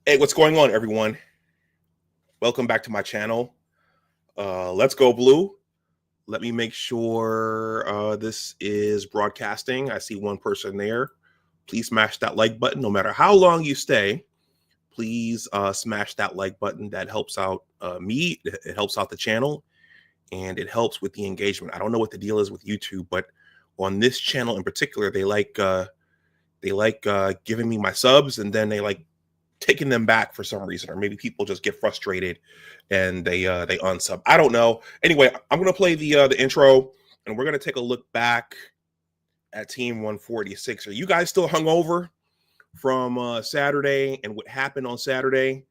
Hey, what's going on, everyone? Welcome back to my channel. Let's go blue. Let me make sure this is broadcasting. I see one person there. Please smash that like button. No matter how long you stay, please smash that like button. That helps out me. It helps out the channel, and it helps with the engagement. I don't know what the deal is with YouTube, but on this channel in particular, they like giving me my subs, and then they like taking them back for some reason, or maybe people just get frustrated and they unsub. I don't know. Anyway, I'm gonna play the intro, and we're gonna take a look back at Team 146. Are you guys still hungover from Saturday and what happened on Saturday?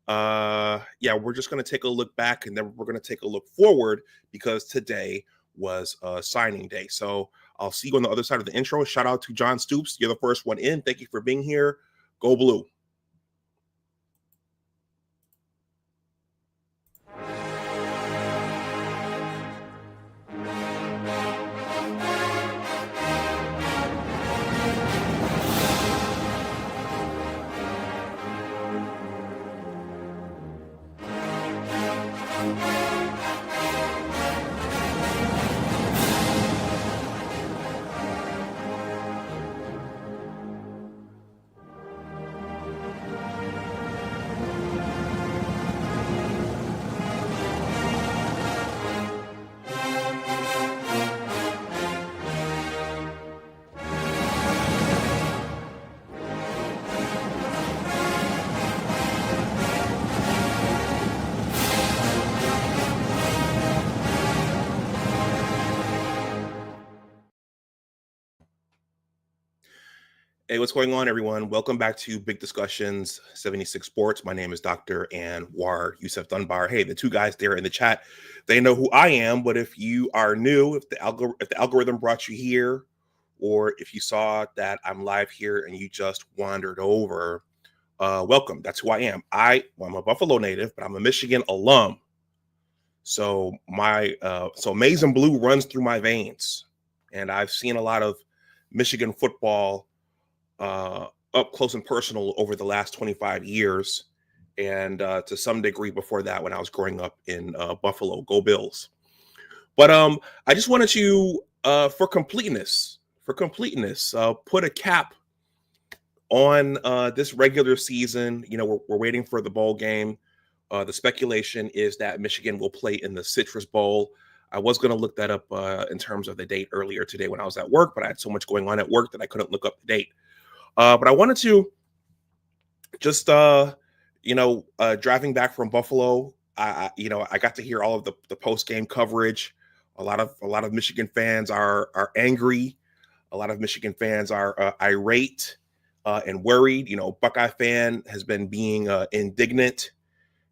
Yeah, we're just gonna take a look back, and then we're gonna take a look forward because today was signing day. So I'll see you on the other side of the intro. Shout out to John Stoops. You're the first one in. Thank you for being here. Go blue. Hey, what's going on, everyone? Welcome back to Big Discussions 76 Sports. My name is Dr. Anwar Yusuf Dunbar. Hey, the two guys there in the chat, they know who I am, but if you are new, if the algorithm brought you here, or if you saw that I'm live here and you just wandered over, welcome. That's who I am. I'm a Buffalo native, but I'm a Michigan alum. So so maize and blue runs through my veins, and I've seen a lot of Michigan football up close and personal over the last 25 years, and to some degree before that when I was growing up in Buffalo. Go Bills. But I just wanted to, for completeness, put a cap on this regular season. You know, we're waiting for the bowl game. The speculation is that Michigan will play in the Citrus Bowl. I was going to look that up in terms of the date earlier today when I was at work, but I had so much going on at work that I couldn't look up the date. But I wanted to just, driving back from Buffalo, I got to hear all of the post game coverage. A lot of Michigan fans are angry. A lot of Michigan fans are irate and worried. You know, Buckeye fan has been being indignant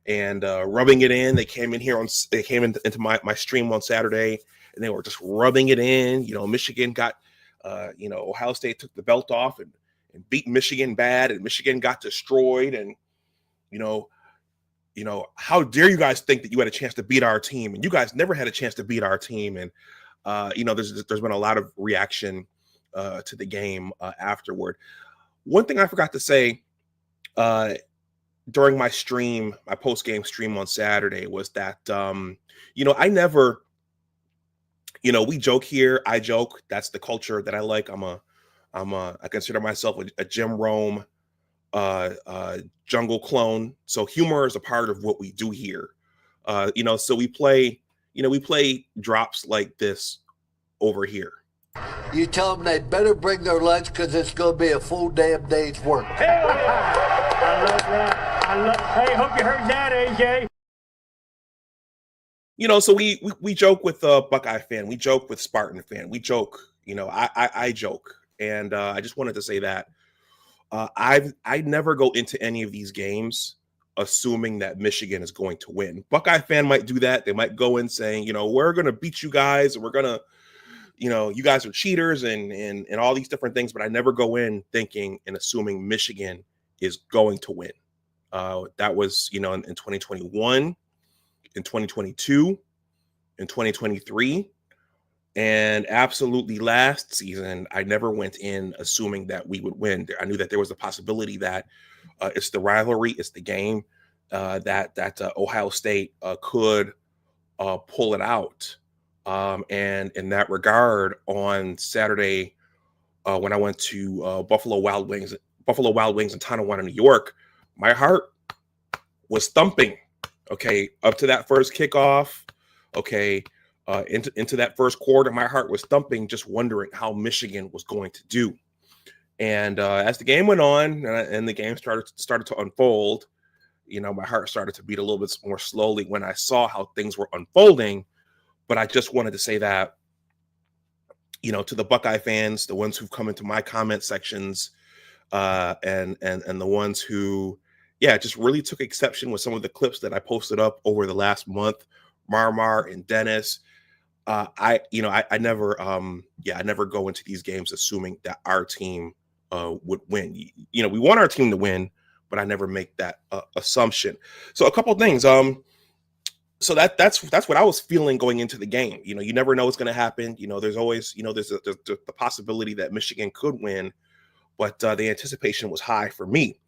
and rubbing it in. They came into my stream on Saturday, and they were just rubbing it in. You know, Michigan got, Ohio State took the belt off and beat Michigan bad, and Michigan got destroyed. And how dare you guys think that you had a chance to beat our team, and you guys never had a chance to beat our team. And there's been a lot of reaction to the game afterward. One thing I forgot to say during my post-game stream on Saturday was that I never, we joke here, I joke. That's the culture that I like. I consider myself a Jim Rome jungle clone. So humor is a part of what we do here. So we play drops like this over here. You tell them they better bring their lunch because it's going to be a full damn day's work. Hell yeah. I love that. Hey, hope you heard that, AJ. So we joke with Buckeye fan. We joke with Spartan fan. We joke, I joke. And I just wanted to say that I never go into any of these games assuming that Michigan is going to win. Buckeye fan might do that. They might go in saying, we're going to beat you guys. And we're going to, you guys are cheaters and all these different things. But I never go in thinking and assuming Michigan is going to win. That was, in 2021, in 2022, in 2023. And absolutely last season, I never went in assuming that we would win. I knew that there was a possibility that It's the rivalry, it's the game that Ohio State could pull it out. And in that regard, on Saturday, when I went to Buffalo Wild Wings in Tonawanda, New York, my heart was thumping. Okay, up to that first kickoff, okay, into that first quarter, my heart was thumping, just wondering how Michigan was going to do. And as the game went on and the game started to unfold, my heart started to beat a little bit more slowly when I saw how things were unfolding. But I just wanted to say that, to the Buckeye fans, the ones who've come into my comment sections, and the ones who, just really took exception with some of the clips that I posted up over the last month, Marmar and Dennis. I never, I never go into these games assuming that our team would win. We want our team to win, but I never make that assumption. So a couple of things. So that's what I was feeling going into the game. You never know what's going to happen. There's always, there's the possibility that Michigan could win, but the anticipation was high for me.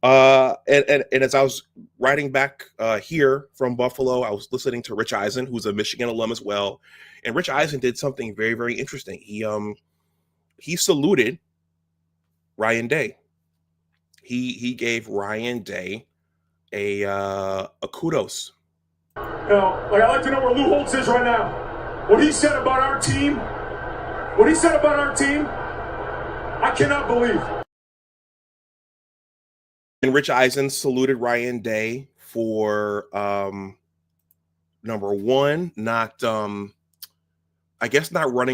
And as I was riding back here from Buffalo, I was listening to Rich Eisen, who's a Michigan alum as well. And Rich Eisen did something very, very interesting. He saluted Ryan Day. He gave Ryan Day a kudos. I'd like to know where Lou Holtz is right now. What he said about our team, I cannot believe. And Rich Eisen saluted Ryan Day for number one, not running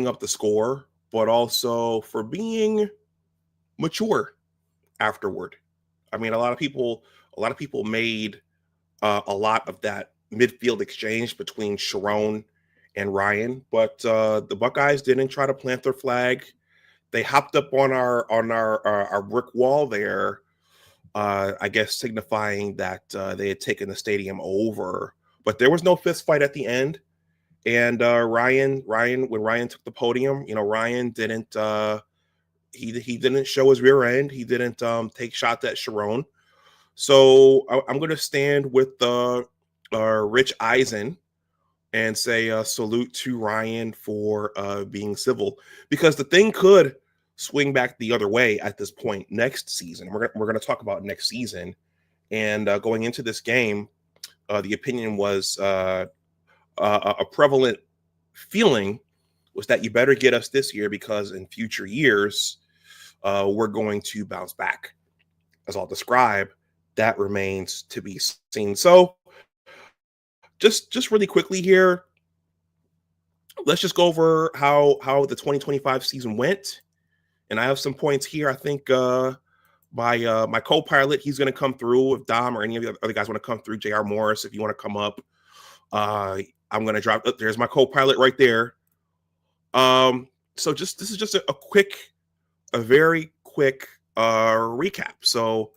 up the score, but also for being mature afterward. I mean, a lot of people made a lot of that midfield exchange between Sharon and Ryan, but the Buckeyes didn't try to plant their flag. They hopped up on our brick wall there, I guess signifying that they had taken the stadium over. But there was no fist fight at the end. And Ryan, when Ryan took the podium, Ryan didn't he didn't show his rear end. He didn't take shots at Sharon. So I'm going to stand with Rich Eisen and say salute to Ryan for being civil, because the thing could swing back the other way at this point next season. We're going to talk about next season. And going into this game, the opinion was a prevalent feeling was that you better get us this year, because in future years, we're going to bounce back. As I'll describe, that remains to be seen. So just really quickly here, let's just go over how the 2025 season went. And I have some points here. I think my co-pilot, he's going to come through. If Dom or any of the other guys want to come through, J.R. Morris, if you want to come up, I'm going to drop. There's my co-pilot right there. So this is just a very quick recap. So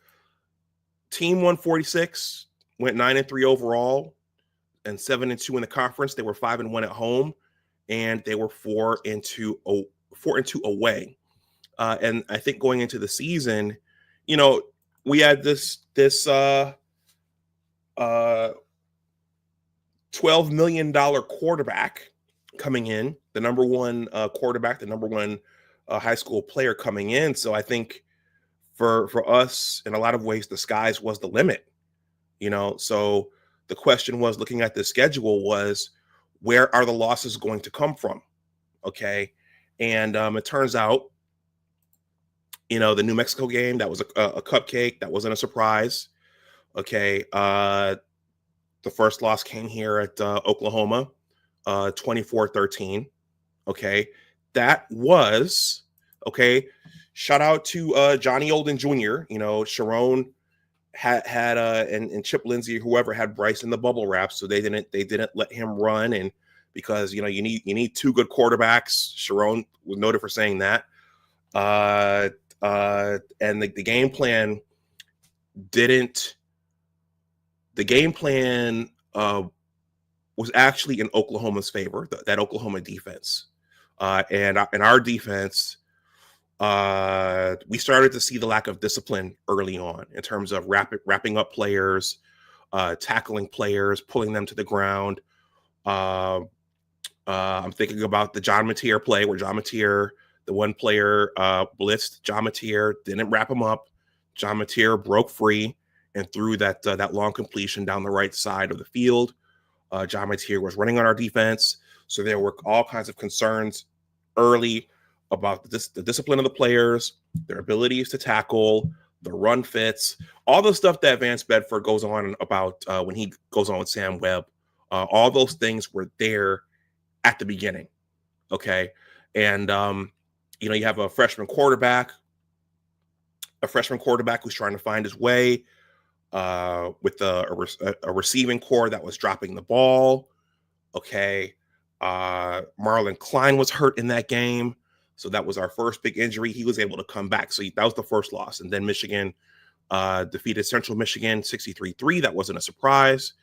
Team 146 went 9-3 overall and 7-2 in the conference. They were 5-1 at home, and they were 4-2 away. And I think going into the season, we had this $12 million quarterback coming in, the number one quarterback, the number one high school player coming in. So I think for us, in a lot of ways, the skies was the limit. So the question was, looking at the schedule, was where are the losses going to come from? Okay. And it turns out, the New Mexico game, that was a cupcake. That wasn't a surprise. Okay. The first loss came here at Oklahoma, 24-13. Okay. That was, okay. Shout out to Johnny Olden Jr. Sharon had and Chip Lindsey, whoever, had Bryce in the bubble wrap, so they didn't let him run. And because you need two good quarterbacks. Sharon was noted for saying that. And the game plan was actually in Oklahoma's favor, that Oklahoma defense, and our defense We started to see the lack of discipline early on in terms of wrapping up players, tackling players, pulling them to the ground. I'm thinking about the John Mateer play where John Mateer, the one player, blitzed John Mateer, didn't wrap him up. John Mateer broke free and threw that long completion down the right side of the field. John Mateer was running on our defense, so there were all kinds of concerns early about the discipline of the players, their abilities to tackle, the run fits, all the stuff that Vance Bedford goes on about when he goes on with Sam Webb. All those things were there at the beginning, okay? And, you have a freshman quarterback who's trying to find his way with a receiving core that was dropping the ball, okay? Marlon Klein was hurt in that game, so that was our first big injury. He was able to come back, so that was the first loss. And then Michigan defeated Central Michigan 63-3. That wasn't a surprise.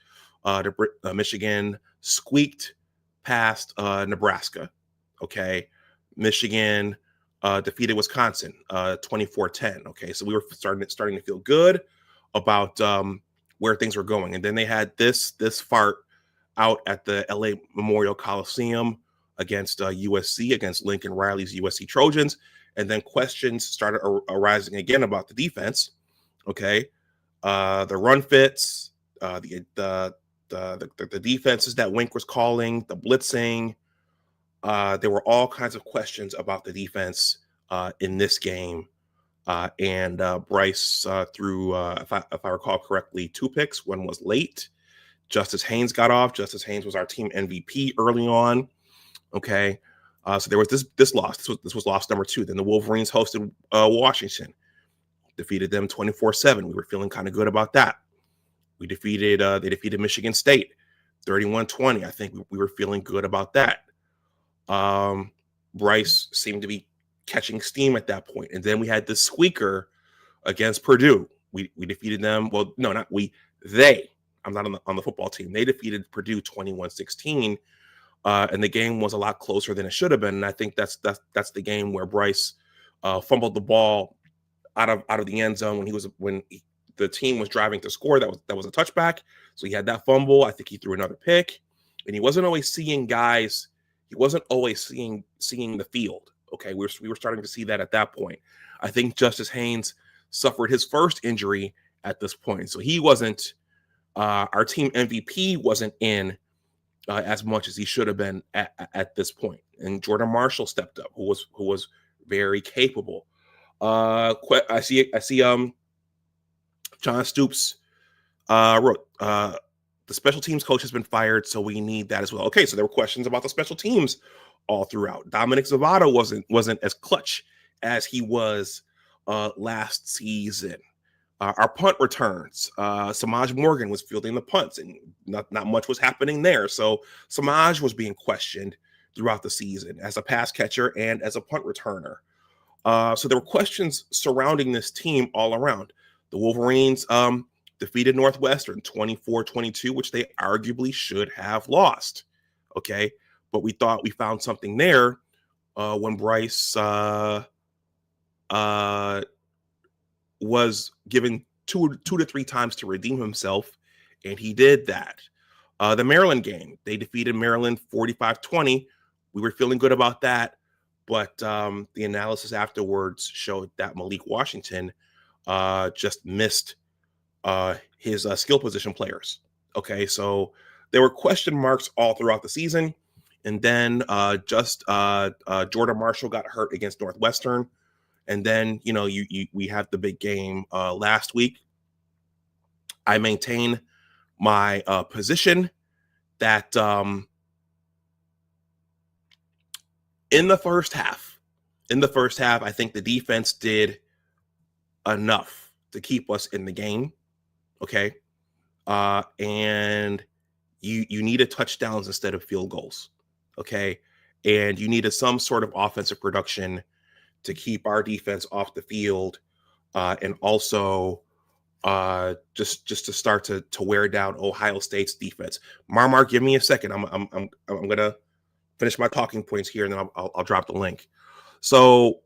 Michigan squeaked past Nebraska, okay? Michigan defeated Wisconsin 24-10, okay? So we were starting to feel good about where things were going. And then they had this fart out at the LA Memorial Coliseum against USC, against Lincoln Riley's USC Trojans. And then questions started arising again about the defense, okay? The run fits, the defenses that Wink was calling, the blitzing. There were all kinds of questions about the defense in this game. And Bryce threw, if I recall correctly, 2 picks. One was late. Justice Haynes got off. Justice Haynes was our team MVP early on. Okay. So there was this loss. This was loss number 2. Then the Wolverines hosted Washington, defeated them 24-7. We were feeling kind of good about that. They defeated Michigan State 31-20. I think we were feeling good about that. Bryce seemed to be catching steam at that point. And then we had this squeaker against Purdue. We defeated them. Well, no, not we. They. I'm not on the football team. They defeated Purdue 21-16. And the game was a lot closer than it should have been. And I think that's the game where Bryce fumbled the ball out of the end zone when the team was driving to score. That was a touchback. So he had that fumble. I think he threw another pick, and he wasn't always seeing guys. He wasn't always seeing the field. Okay, we were starting to see that at that point. I think Justice Haynes suffered his first injury at this point, so he wasn't. Our team MVP wasn't in as much as he should have been at this point. And Jordan Marshall stepped up, who was very capable. I see. John Stoops wrote, the special teams coach has been fired, so we need that as well. Okay, so there were questions about the special teams all throughout. Dominic Zavada wasn't as clutch as he was last season. Our punt returns, Samaj Morgan was fielding the punts, and not much was happening there. So Samaj was being questioned throughout the season as a pass catcher and as a punt returner. So there were questions surrounding this team all around. The Wolverines defeated Northwestern 24-22, which they arguably should have lost. Okay, but we thought we found something there when Bryce was given two to three times to redeem himself, and he did that. The Maryland game, they defeated Maryland 45-20. We were feeling good about that, but the analysis afterwards showed that Malik Washington just missed his skill position players. Okay, so there were question marks all throughout the season, and then Jordan Marshall got hurt against Northwestern. And then, we have the big game last week. I maintain my position that in the first half, I think the defense did enough to keep us in the game. Okay. And you needed touchdowns instead of field goals. Okay. And you needed some sort of offensive production to keep our defense off the field, and also just to start to wear down Ohio State's defense. Marmar, give me a second. I'm gonna finish my talking points here, and then I'll drop the link. So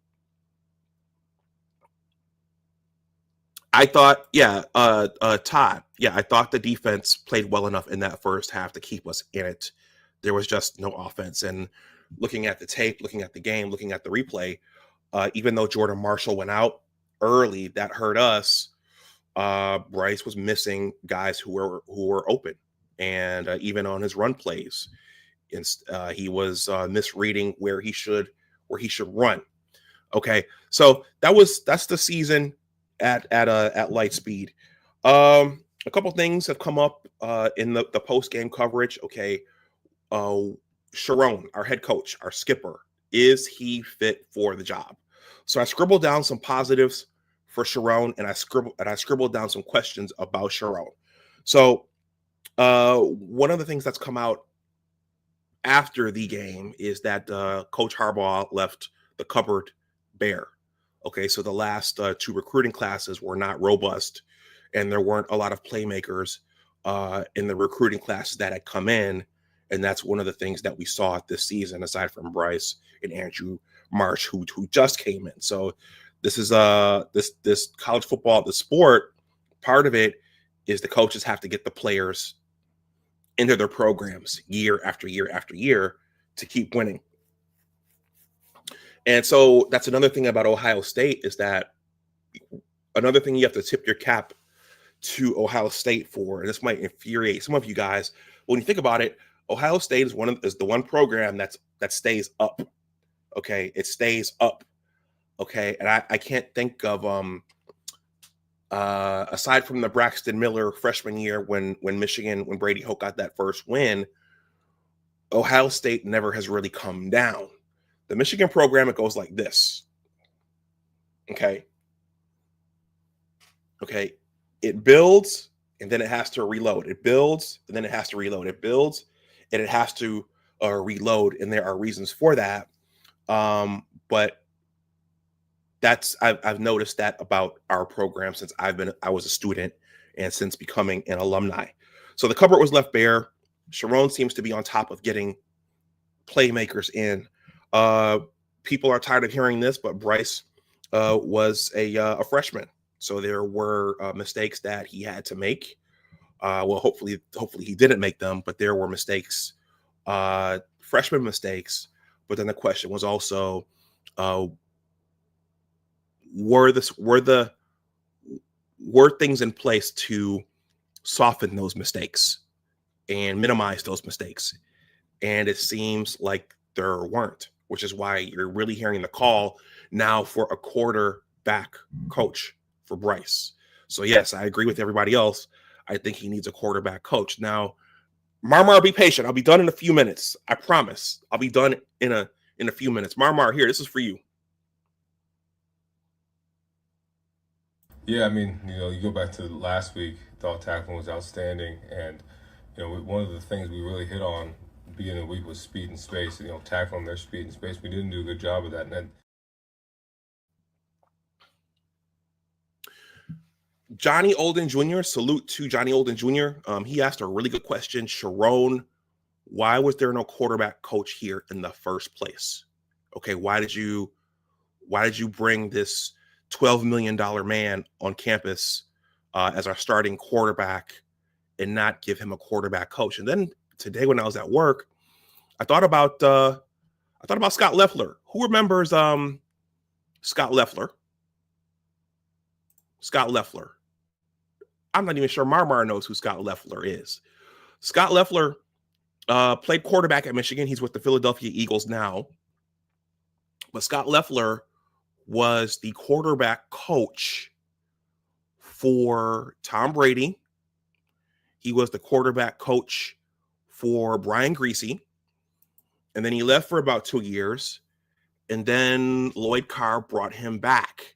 I thought, Todd, I thought the defense played well enough in that first half to keep us in it. There was just no offense. And looking at the tape, looking at the game, looking at the replay, even though Jordan Marshall went out early, that hurt us. Bryce was missing guys who were open, and even on his run plays, he was misreading where he should run. Okay, so that's the season at Lightspeed. A couple things have come up in the post game coverage. Okay, Sharon, our head coach, our skipper, is he fit for the job? So I scribbled down some positives for Sharon, and I scribbled down some questions about Sharon. So one of the things that's come out after the game is that Coach Harbaugh left the cupboard bare. Okay, so the last two recruiting classes were not robust, and there weren't a lot of playmakers in the recruiting classes that had come in, and that's one of the things that we saw this season, aside from Bryce and Andrew Marsh, who just came in. So this is this college football, the sport, part of it is the coaches have to get the players into their programs year after year after year to keep winning. And so that's another thing about Ohio State, is that another thing you have to tip your cap to Ohio State for, and this might infuriate some of you guys. When you think about it, Ohio State is the one program that stays up. Okay, it stays up. Okay, and I can't think of aside from the Braxton Miller freshman year when Brady Hoke got that first win, Ohio State never has really come down. The Michigan program, it goes like this. Okay. It builds and then it has to reload. It builds and then it has to reload. It builds and it has to reload, and there are reasons for that. But I've noticed that about our program since I was a student and since becoming an alumni. So the cupboard was left bare. Sharon seems to be on top of getting playmakers in. People are tired of hearing this, but Bryce was a freshman, so there were mistakes that he had to make. Hopefully he didn't make them, but there were mistakes, freshman mistakes. But then the question was also, were things in place to soften those mistakes and minimize those mistakes? And it seems like there weren't, which is why you're really hearing the call now for a quarterback coach for Bryce. So yes, I agree with everybody else. I think he needs a quarterback coach. Now, Marmar, be patient. I'll be done in a few minutes. I promise. I'll be done in a few minutes. Marmar, here, this is for you. Yeah, I mean, you go back to last week, thought tackling was outstanding. And, one of the things we really hit on beginning of the week was speed and space, tackling their speed and space. We didn't do a good job of that. And then Johnny Olden Jr., salute to Johnny Olden Jr. He asked a really good question. Sharon, why was there no quarterback coach here in the first place? Okay, why did you bring this $12 million man on campus as our starting quarterback and not give him a quarterback coach? And then today when I was at work, I thought about Scott Loeffler. Who remembers Scott Loeffler? Scott Loeffler. I'm not even sure Marmar knows who Scott Loeffler is. Scott Loeffler played quarterback at Michigan. He's with the Philadelphia Eagles now. But Scott Loeffler was the quarterback coach for Tom Brady. He was the quarterback coach for Brian Griese. And then he left for about 2 years. And then Lloyd Carr brought him back,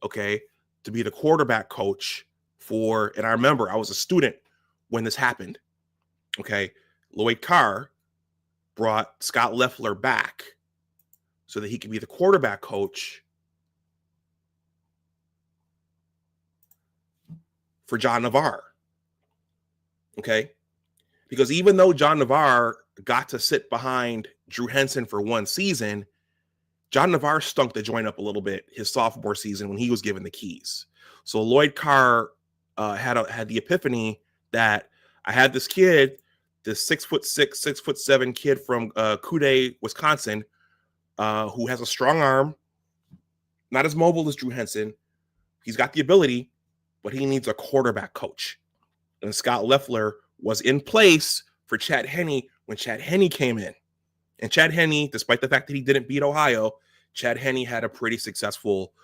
okay, to be the quarterback coach for, and I remember I was a student when this happened, okay. Lloyd Carr brought Scott Loeffler back so that he could be the quarterback coach for John Navarre, okay? Because even though John Navarre got to sit behind Drew Henson for one season, John Navarre stunk the joint up a little bit his sophomore season when he was given the keys. So Lloyd Carr had the epiphany that I had this kid, this 6'6", 6'7" kid from Coude, Wisconsin, who has a strong arm, not as mobile as Drew Henson. He's got the ability, but he needs a quarterback coach. And Scott Loeffler was in place for Chad Henne when Chad Henne came in. And Chad Henne, despite the fact that he didn't beat Ohio, Chad Henne had a pretty successful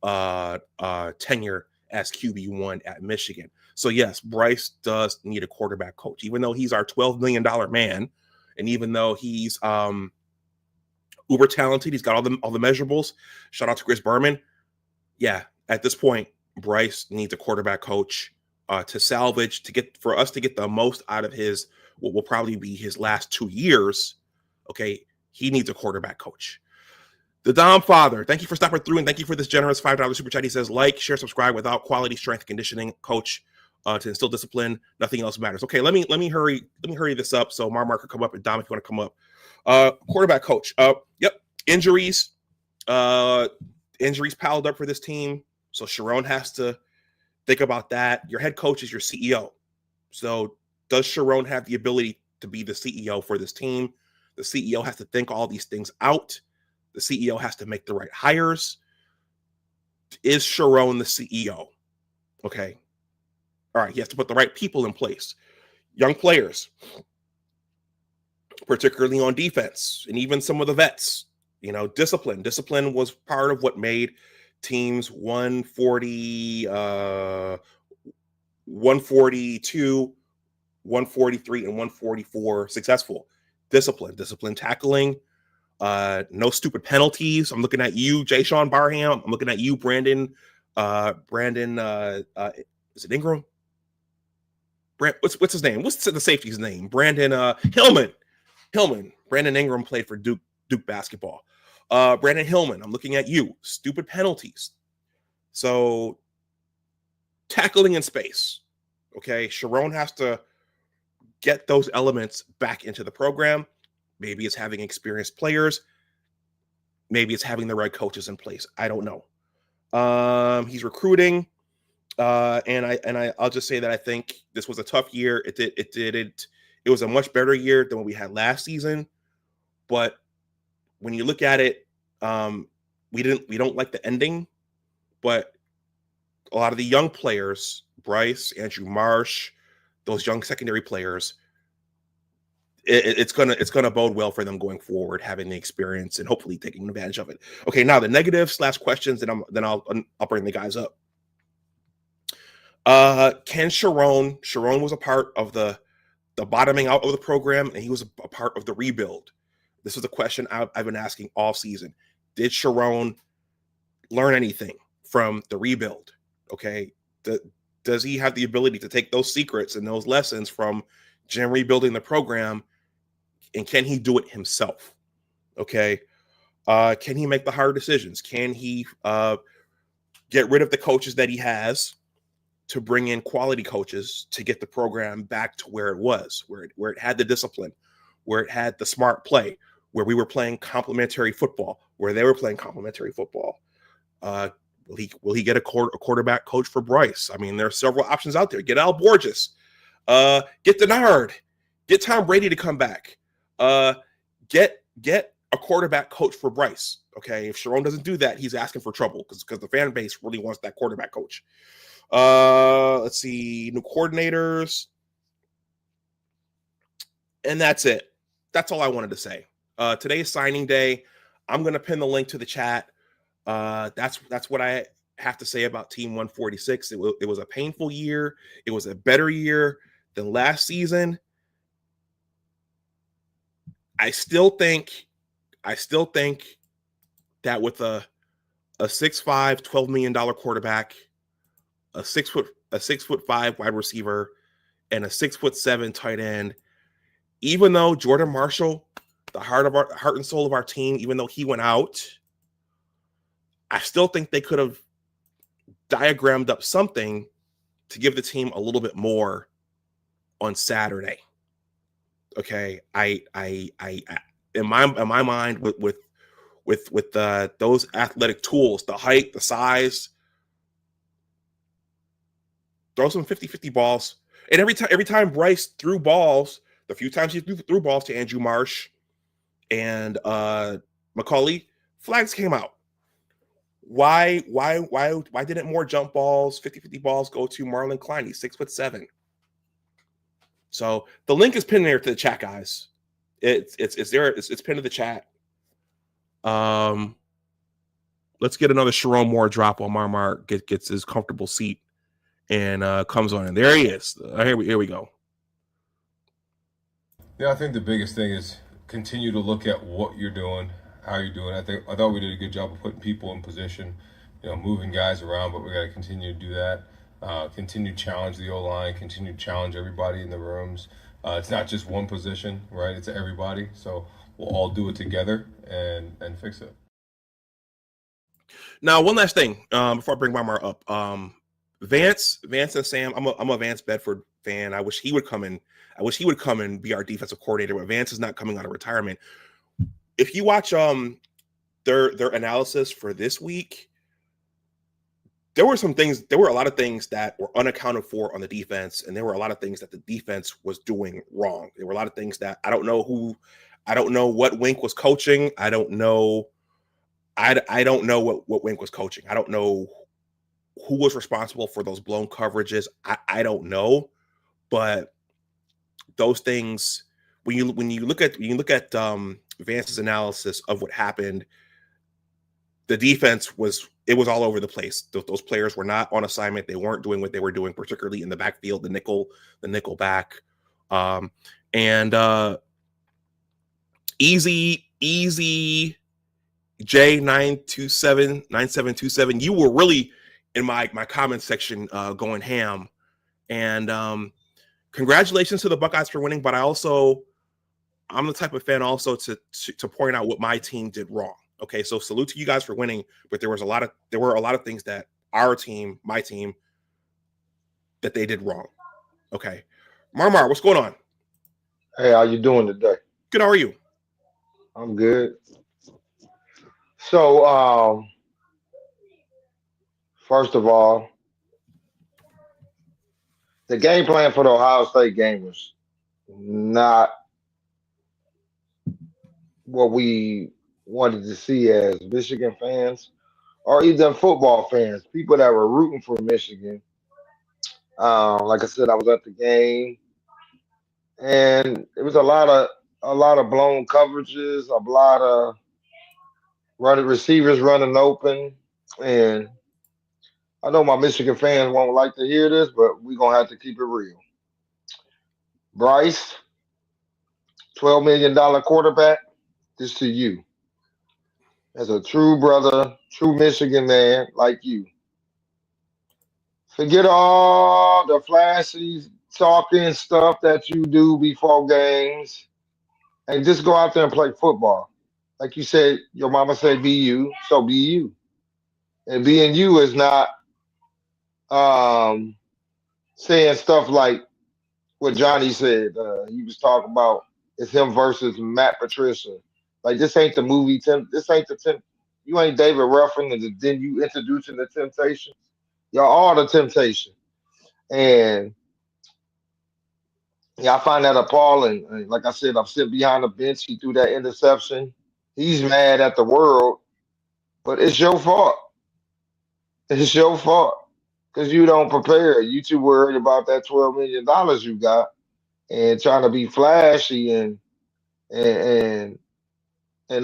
tenure as QB1 at Michigan. So yes, Bryce does need a quarterback coach, even though he's our $12 million man, and even though he's uber talented, he's got all the measurables. Shout out to Chris Berman. Yeah, at this point, Bryce needs a quarterback coach to salvage, for us to get the most out of his what will probably be his last 2 years. Okay, he needs a quarterback coach. The Dom Father, thank you for stopping through, and thank you for this generous $5 super chat. He says, like, share, subscribe. Without quality strength conditioning coach to instill discipline, nothing else matters. Okay, let me hurry this up so Mark can come up, and Dom, if you want to come up. Quarterback coach. Yep, injuries. Injuries piled up for this team, so Sharon has to think about that. Your head coach is your CEO, so does Sharon have the ability to be the CEO for this team? The CEO has to think all these things out. The CEO has to make the right hires. Is Sharon the CEO? Okay. All right. He has to put the right people in place. Young players, particularly on defense, and even some of the vets. Discipline. Discipline was part of what made teams 140, 142, 143, and 144 successful. Discipline tackling. No stupid penalties. I'm looking at you, Jay Sean Barham. I'm looking at you, Brandon. Is it Ingram? What's his name? What's the safety's name? Brandon Hillman. Brandon Ingram played for Duke basketball. Brandon Hillman. I'm looking at you. Stupid penalties. So tackling in space. Okay, Sharon has to get those elements back into the program. Maybe it's having experienced players. Maybe it's having the right coaches in place. I don't know. He's recruiting, and I'll just say that I think this was a tough year. It was a much better year than what we had last season. But when you look at it, we don't like the ending. But a lot of the young players, Bryce, Andrew Marsh, those young secondary players, it's gonna bode well for them going forward, having the experience and hopefully taking advantage of it. Okay, now the negatives / questions, and then I'll bring the guys up. Can Sharon was a part of the bottoming out of the program, and he was a part of the rebuild. This is a question I've been asking all season. Did Sharon learn anything from the rebuild? Okay, does he have the ability to take those secrets and those lessons from Jim rebuilding the program, and can he do it himself? Okay, can he make the hard decisions? Can he get rid of the coaches that he has to bring in quality coaches to get the program back to where it was, where it had the discipline, where it had the smart play, where we were playing complementary football, where they were playing complementary football? Will he get a quarterback coach for Bryce? I mean, there are several options out there. Get Al Borges, get Denard, get Tom Brady to come back, get a quarterback coach for Bryce. Okay, if Sharon doesn't do that, he's asking for trouble because the fan base really wants that quarterback coach. Let's see, new coordinators, and that's it. That's all I wanted to say. Today's signing day. I'm going to pin the link to the chat. That's what I have to say about Team 146. It was a painful year. It was a better year than last season. I still think that with a 6'5", $12 million quarterback, a 6'5" wide receiver, and a 6'7" tight end, even though Jordan Marshall, the heart and soul of our team, even though he went out, I still think they could have diagrammed up something to give the team a little bit more on Saturday. Okay, I in my mind with those athletic tools, the height, the size, throw some 50-50 balls. And every time Bryce threw balls, the few times he threw balls to Andrew Marsh and McCauley, flags came out. Why didn't more jump balls, 50-50 balls go to Marlon Klein? He's 6'7". So the link is pinned there to the chat, guys. It's there. It's pinned to the chat. Let's get another Sharon Moore drop while Marmar gets his comfortable seat and comes on. And there he is. Here we go. Yeah, I think the biggest thing is continue to look at what you're doing, how you're doing. I thought we did a good job of putting people in position, moving guys around, but we got to continue to do that. Continue to challenge the O-line, continue to challenge everybody in the rooms. It's not just one position, right? It's everybody. So we'll all do it together and fix it. Now, one last thing before I bring Marmar up. Vance and Sam, I'm a Vance Bedford fan. I wish he would come in. I wish he would come and be our defensive coordinator, but Vance is not coming out of retirement. If you watch their analysis for this week, there were a lot of things that were unaccounted for on the defense, and there were a lot of things that the defense was doing wrong. There were a lot of things that I don't know what Wink was coaching. I don't know what Wink was coaching. I don't know who was responsible for those blown coverages. I don't know, but those things, when you look at Vance's analysis of what happened, the defense was all over the place. Those players were not on assignment. They weren't doing what they were doing, particularly in the backfield, the nickel back, easy J9279727. You were really in my comment section going ham, and congratulations to the Buckeyes for winning. But I'm the type of fan also to point out what my team did wrong. Okay, so salute to you guys for winning, but there were a lot of things that my team, that they did wrong. Okay, Marmar, what's going on? Hey, how you doing today? Good. How are you? I'm good. So, first of all, the game plan for the Ohio State game was not what we wanted to see as Michigan fans or even football fans, people that were rooting for Michigan. Like I said, I was at the game, and it was a lot of blown coverages, a lot of receivers running open, and I know my Michigan fans won't like to hear this, but we're gonna have to keep it real. Bryce, $12 million quarterback, this to you. As a true brother, true Michigan man like you. Forget all the flashy talking stuff that you do before games and just go out there and play football. Like you said, your mama said be you, so be you. And being you is not saying stuff like what Johnny said. He was talking about it's him versus Matt Patricia. Like, this ain't the movie. This ain't you ain't David Ruffin, and then you introducing the Temptations. Y'all all the Temptation. And yeah, I find that appalling. And like I said, I'm sitting behind the bench. He threw that interception. He's mad at the world, but it's your fault. It's your fault because you don't prepare. You too worried about that $12 million you got and trying to be flashy and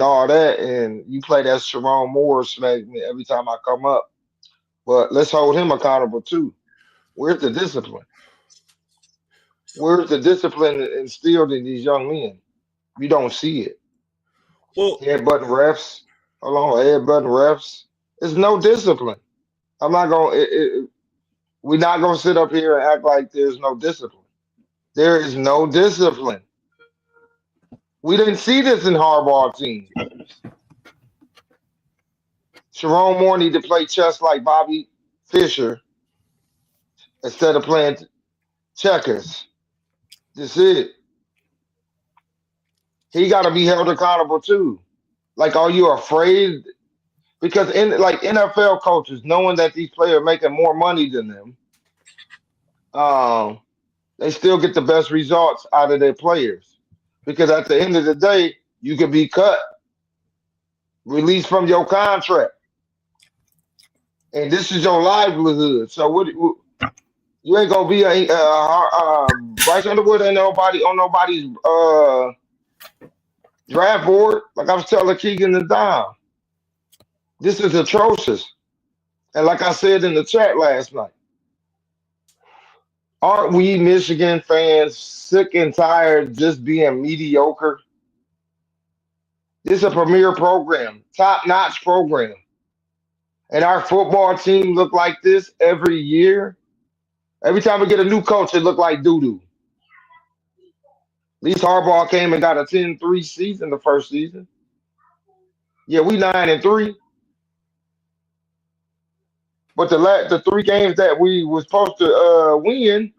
all that. And you play that Sharon Moore smack every time I come up. But let's hold him accountable too. Where's the discipline? Where's the discipline instilled in these young men? We don't see it. Well, Headbutting refs. Hold on, headbutting refs. There's no discipline. I'm not going. We're not going to sit up here and act like there's no discipline. There is no discipline. We didn't see this in Harbaugh team. Sharon Moore need to play chess like Bobby Fischer instead of playing checkers. That's it. He got to be held accountable too. Like, are you afraid? Because in like NFL coaches, knowing that these players are making more money than them, they still get the best results out of their players. Because at the end of the day, you could be cut, released from your contract, and this is your livelihood. So what? You ain't gonna be Bryce Underwood ain't nobody on nobody's draft board. Like I was telling Keegan and Dom, this is atrocious. And like I said in the chat last night, aren't we Michigan fans sick and tired of just being mediocre? This is a premier program, top-notch program. And our football team look like this every year. Every time we get a new coach, it look like doo-doo. At least Harbaugh came and got a 10-3 season the first season. Yeah, we 9-3. But the 3 games that we were supposed to win,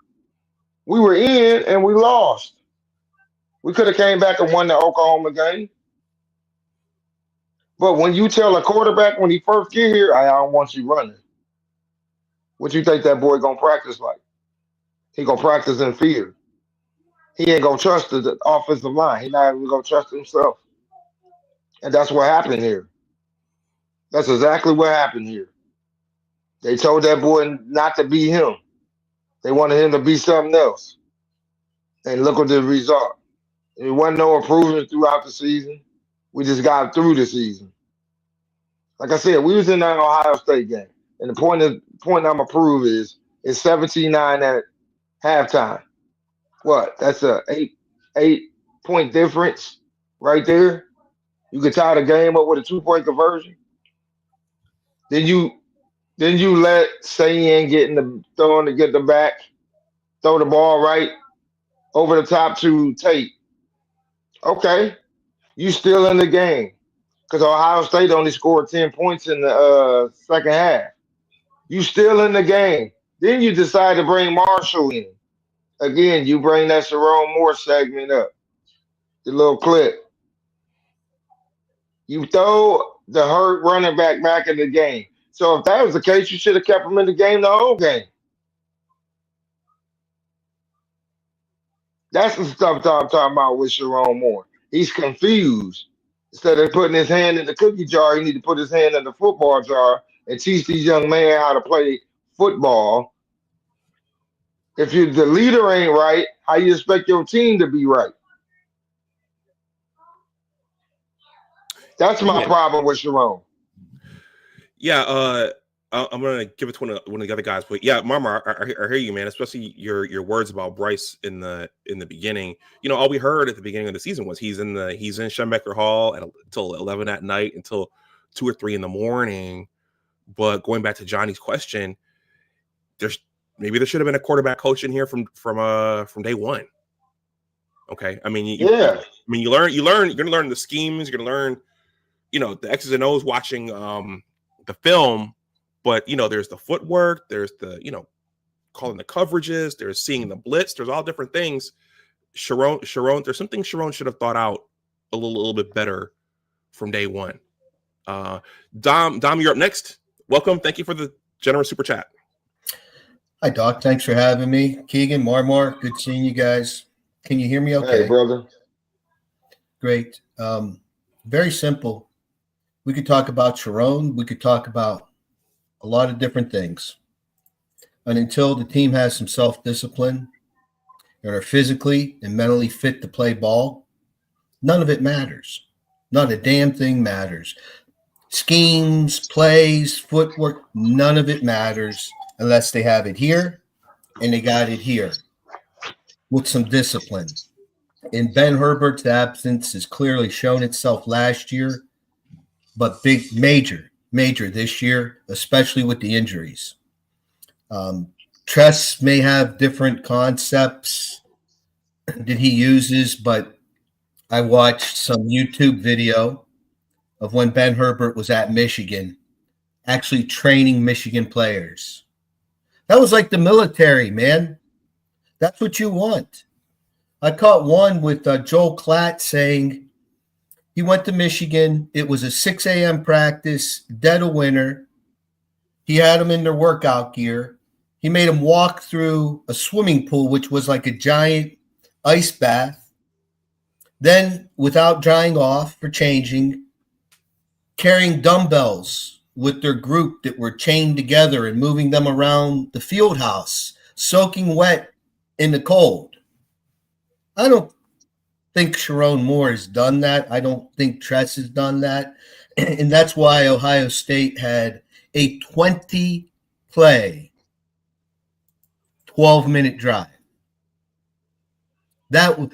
we were in and we lost. We could have came back and won the Oklahoma game. But when you tell a quarterback when he first get here, I don't want you running. What you think that boy gonna practice like? He gonna practice in fear. He ain't gonna trust the offensive line. He not even gonna trust himself. And that's what happened here. That's exactly what happened here. They told that boy not to be him. They wanted him to be something else. And look at the result. It wasn't no improvement throughout the season. We just got through the season. Like I said, we was in that Ohio State game. And the point I'm gonna prove is it's 17-9 at halftime. What? That's a eight point difference right there. You could tie the game up with a 2-point conversion. Then you let Sayin get the back, throw the ball right over the top to Tate. Okay, you still in the game because Ohio State only scored 10 points in the second half. You still in the game. Then you decide to bring Marshall in. Again, you bring that Sharon Moore segment up, the little clip. You throw the hurt running back in the game. So if that was the case, you should have kept him in the game the whole game. That's the stuff I'm talking about with Sharon Moore. He's confused. Instead of putting his hand in the cookie jar, he need to put his hand in the football jar and teach these young men how to play football. If the leader ain't right, how you expect your team to be right? That's my problem with Sharon. Yeah, I'm gonna give it to one of the other guys, but yeah, Marmar, I hear you, man. Especially your words about Bryce in the beginning. You know, all we heard at the beginning of the season was he's in Schembecker Hall until 11 at night, until 2 or 3 in the morning. But going back to Johnny's question, there should have been a quarterback coach in here from day one. Okay, I mean, you learn. You're gonna learn the schemes. You're gonna learn, the X's and O's watching the film. But, there's the footwork, there's the, calling the coverages, there's seeing the blitz, there's all different things. Sharon, there's something Sharon should have thought out a little bit better from day one. Dom, you're up next. Welcome. Thank you for the generous super chat. Hi, Doc. Thanks for having me. Keegan, Marmar, good seeing you guys. Can you hear me okay? Hey, brother. Great. Very simple. We could talk about Sharon. We could talk about a lot of different things. And until the team has some self-discipline and are physically and mentally fit to play ball, none of it matters. Not a damn thing matters. Schemes, plays, footwork, none of it matters unless they have it here and they got it here with some discipline. In Ben Herbert's absence has clearly shown itself last year, but major this year, especially with the injuries. Tress may have different concepts that he uses, but I watched some YouTube video of when Ben Herbert was at Michigan, actually training Michigan players. That was like the military, man. That's what you want. I caught one with Joel Klatt saying he went to Michigan. It was a 6 a.m. practice, dead of winter. He had them in their workout gear. He made him walk through a swimming pool, which was like a giant ice bath. Then, without drying off or changing, carrying dumbbells with their group that were chained together and moving them around the field house, soaking wet in the cold. I don't think Sharon Moore has done that. I don't think Tress has done that. And that's why Ohio State had a 20-play, 12-minute drive. That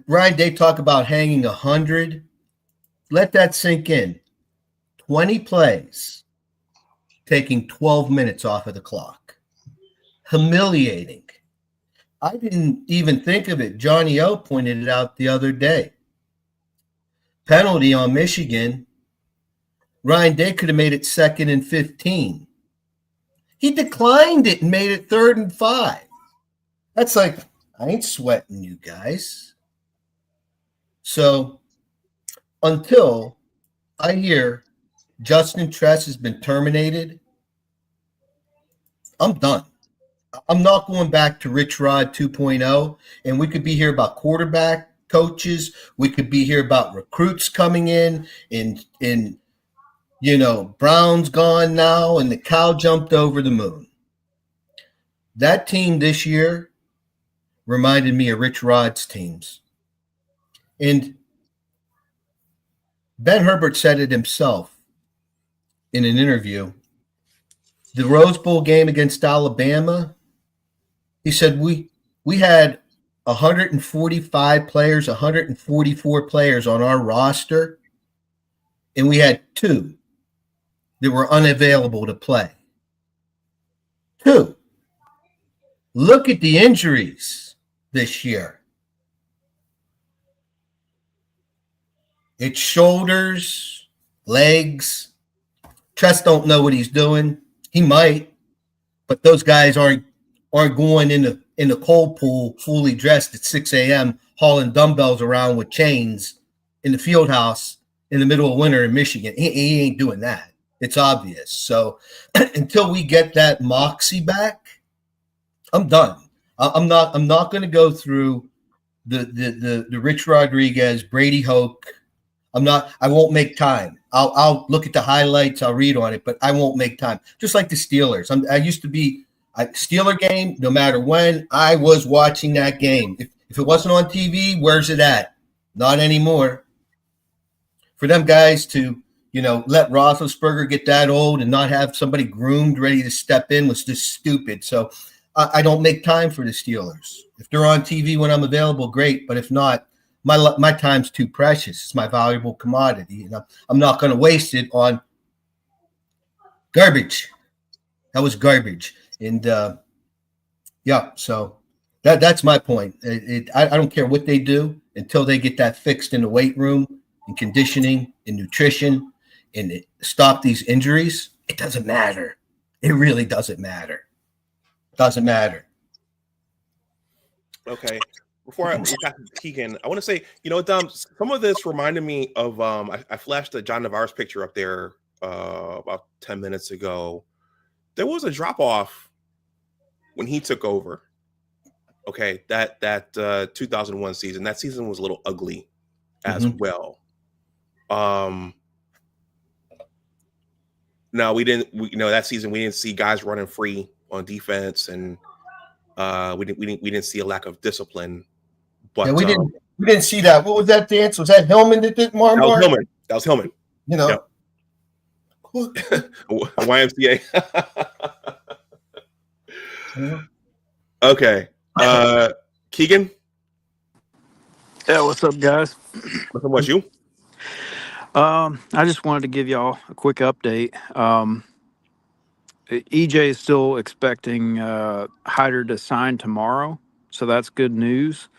Ryan Day talk about hanging 100. Let that sink in. 20 plays, taking 12 minutes off of the clock. Humiliating. I didn't even think of it. Johnny O pointed it out the other day. Penalty on Michigan. Ryan Day could have made it 2nd and 15. He declined it and made it 3rd and 5. That's like, I ain't sweating you guys. So until I hear Justin Tress has been terminated, I'm done. I'm not going back to Rich Rod 2.0. And we could be here about quarterback coaches. We could be here about recruits coming in and Brown's gone now and the cow jumped over the moon. That team this year reminded me of Rich Rod's teams. And Ben Herbert said it himself in an interview. The Rose Bowl game against Alabama, he said we had 145 players, 144 players on our roster, and we had 2 that were unavailable to play. 2. Look at the injuries this year. It's shoulders, legs. Tress don't know what he's doing. He might, but those guys aren't going in the cold pool fully dressed at 6 a.m. hauling dumbbells around with chains in the field house in the middle of winter in Michigan. He ain't doing that. It's obvious. So until we get that moxie back, I'm done. I'm not going to go through the Rich Rodriguez, Brady Hoke. I won't make time. I'll look at the highlights. I'll read on it, but I won't make time. Just like the Steelers. I used to be a Steeler game. No matter when, I was watching that game. If it wasn't on TV, where's it at? Not anymore. For them guys to, let Roethlisberger get that old and not have somebody groomed ready to step in was just stupid. So I don't make time for the Steelers. If they're on TV when I'm available, great. But if not, my time's too precious. It's my valuable commodity. I'm not going to waste it on garbage. That was garbage. And so that's my point. I don't care what they do until they get that fixed in the weight room and conditioning and nutrition and stop these injuries. It doesn't matter. It really doesn't matter. Doesn't matter. Okay. Before I get back to Keegan, I want to say, Dom, some of this reminded me of I flashed the John Navarre's picture up there about 10 minutes ago. There was a drop off when he took over. Okay, that 2001 season. That season was a little ugly as well. No, that season we didn't see guys running free on defense, and we didn't see a lack of discipline. But we didn't see that. What was that dance? Was that Hillman that did Marmar? That was Hillman. Yep. YMCA. Okay. Keegan? Yeah, what's up, guys? What's up with you? I just wanted to give y'all a quick update. EJ is still expecting Hyder to sign tomorrow, so that's good news.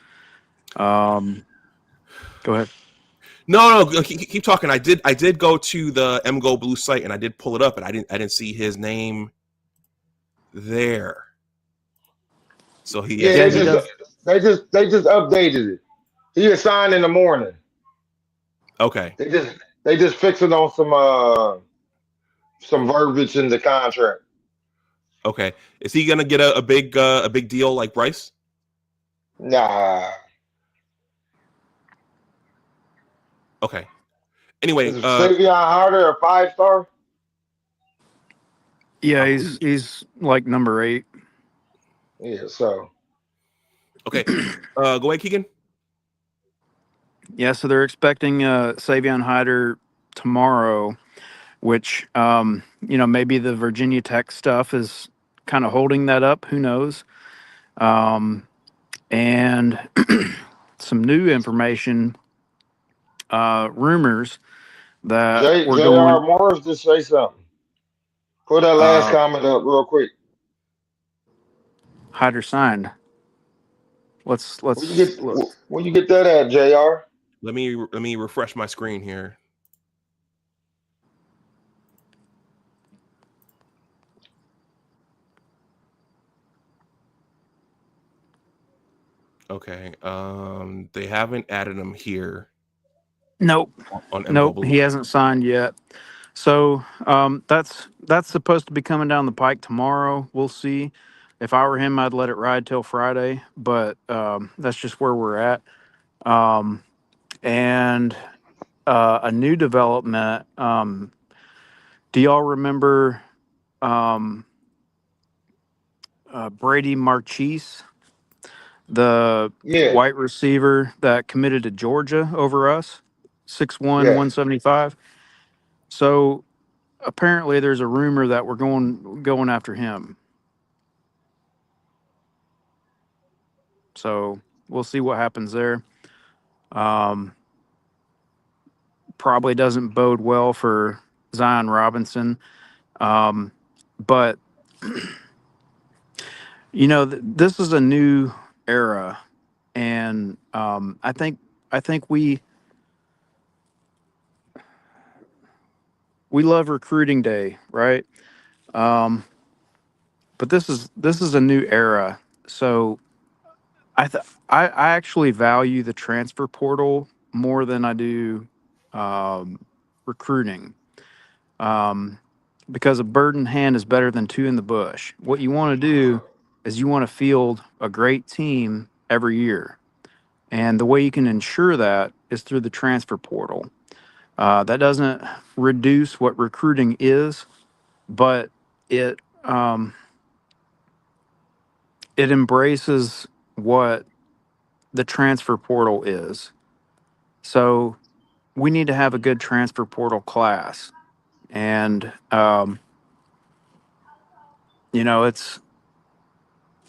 Go ahead. No, keep talking. I did go to the MGO Blue site and I did pull it up, and I didn't see his name there. So they just updated it. He is signed in the morning. Okay. They just fixing on some verbiage in the contract. Okay. Is he gonna get a big deal like Bryce? Nah. Okay. Anyway, Is Savion Harder a 5-star? Yeah, I believe. he's like number 8. Yeah, so Okay. Go ahead, Keegan. Yeah, so they're expecting Savion Hyder tomorrow, which maybe the Virginia Tech stuff is kind of holding that up. Who knows? And some new information, rumors that we're J.R. going Morris just say something. Put that last uh, comment up real quick. Hyder signed. Let's look. Where you get that at, J.R.? Let me refresh my screen here. Okay. They haven't added him here Nope, on nope, MW. he hasn't signed yet. So that's supposed to be coming down the pike tomorrow. We'll see. If I were him, I'd let it ride till Friday. But that's just where we're at. And a new development. Do y'all remember Brady Marchese, the Yeah, white receiver that committed to Georgia over us, 6'1", yeah. 175? So apparently, there's a rumor that we're going after him. So we'll see what happens there. Probably doesn't bode well for Zion Robinson. But this is a new era, and I think we love recruiting day, right? But this is a new era. So I actually value the transfer portal more than I do recruiting, because a bird in hand is better than two in the bush. What you want to do is you want to field a great team every year, and the way you can ensure that is through the transfer portal. That doesn't reduce what recruiting is, but it it embraces what the transfer portal is. So we need to have a good transfer portal class, and it's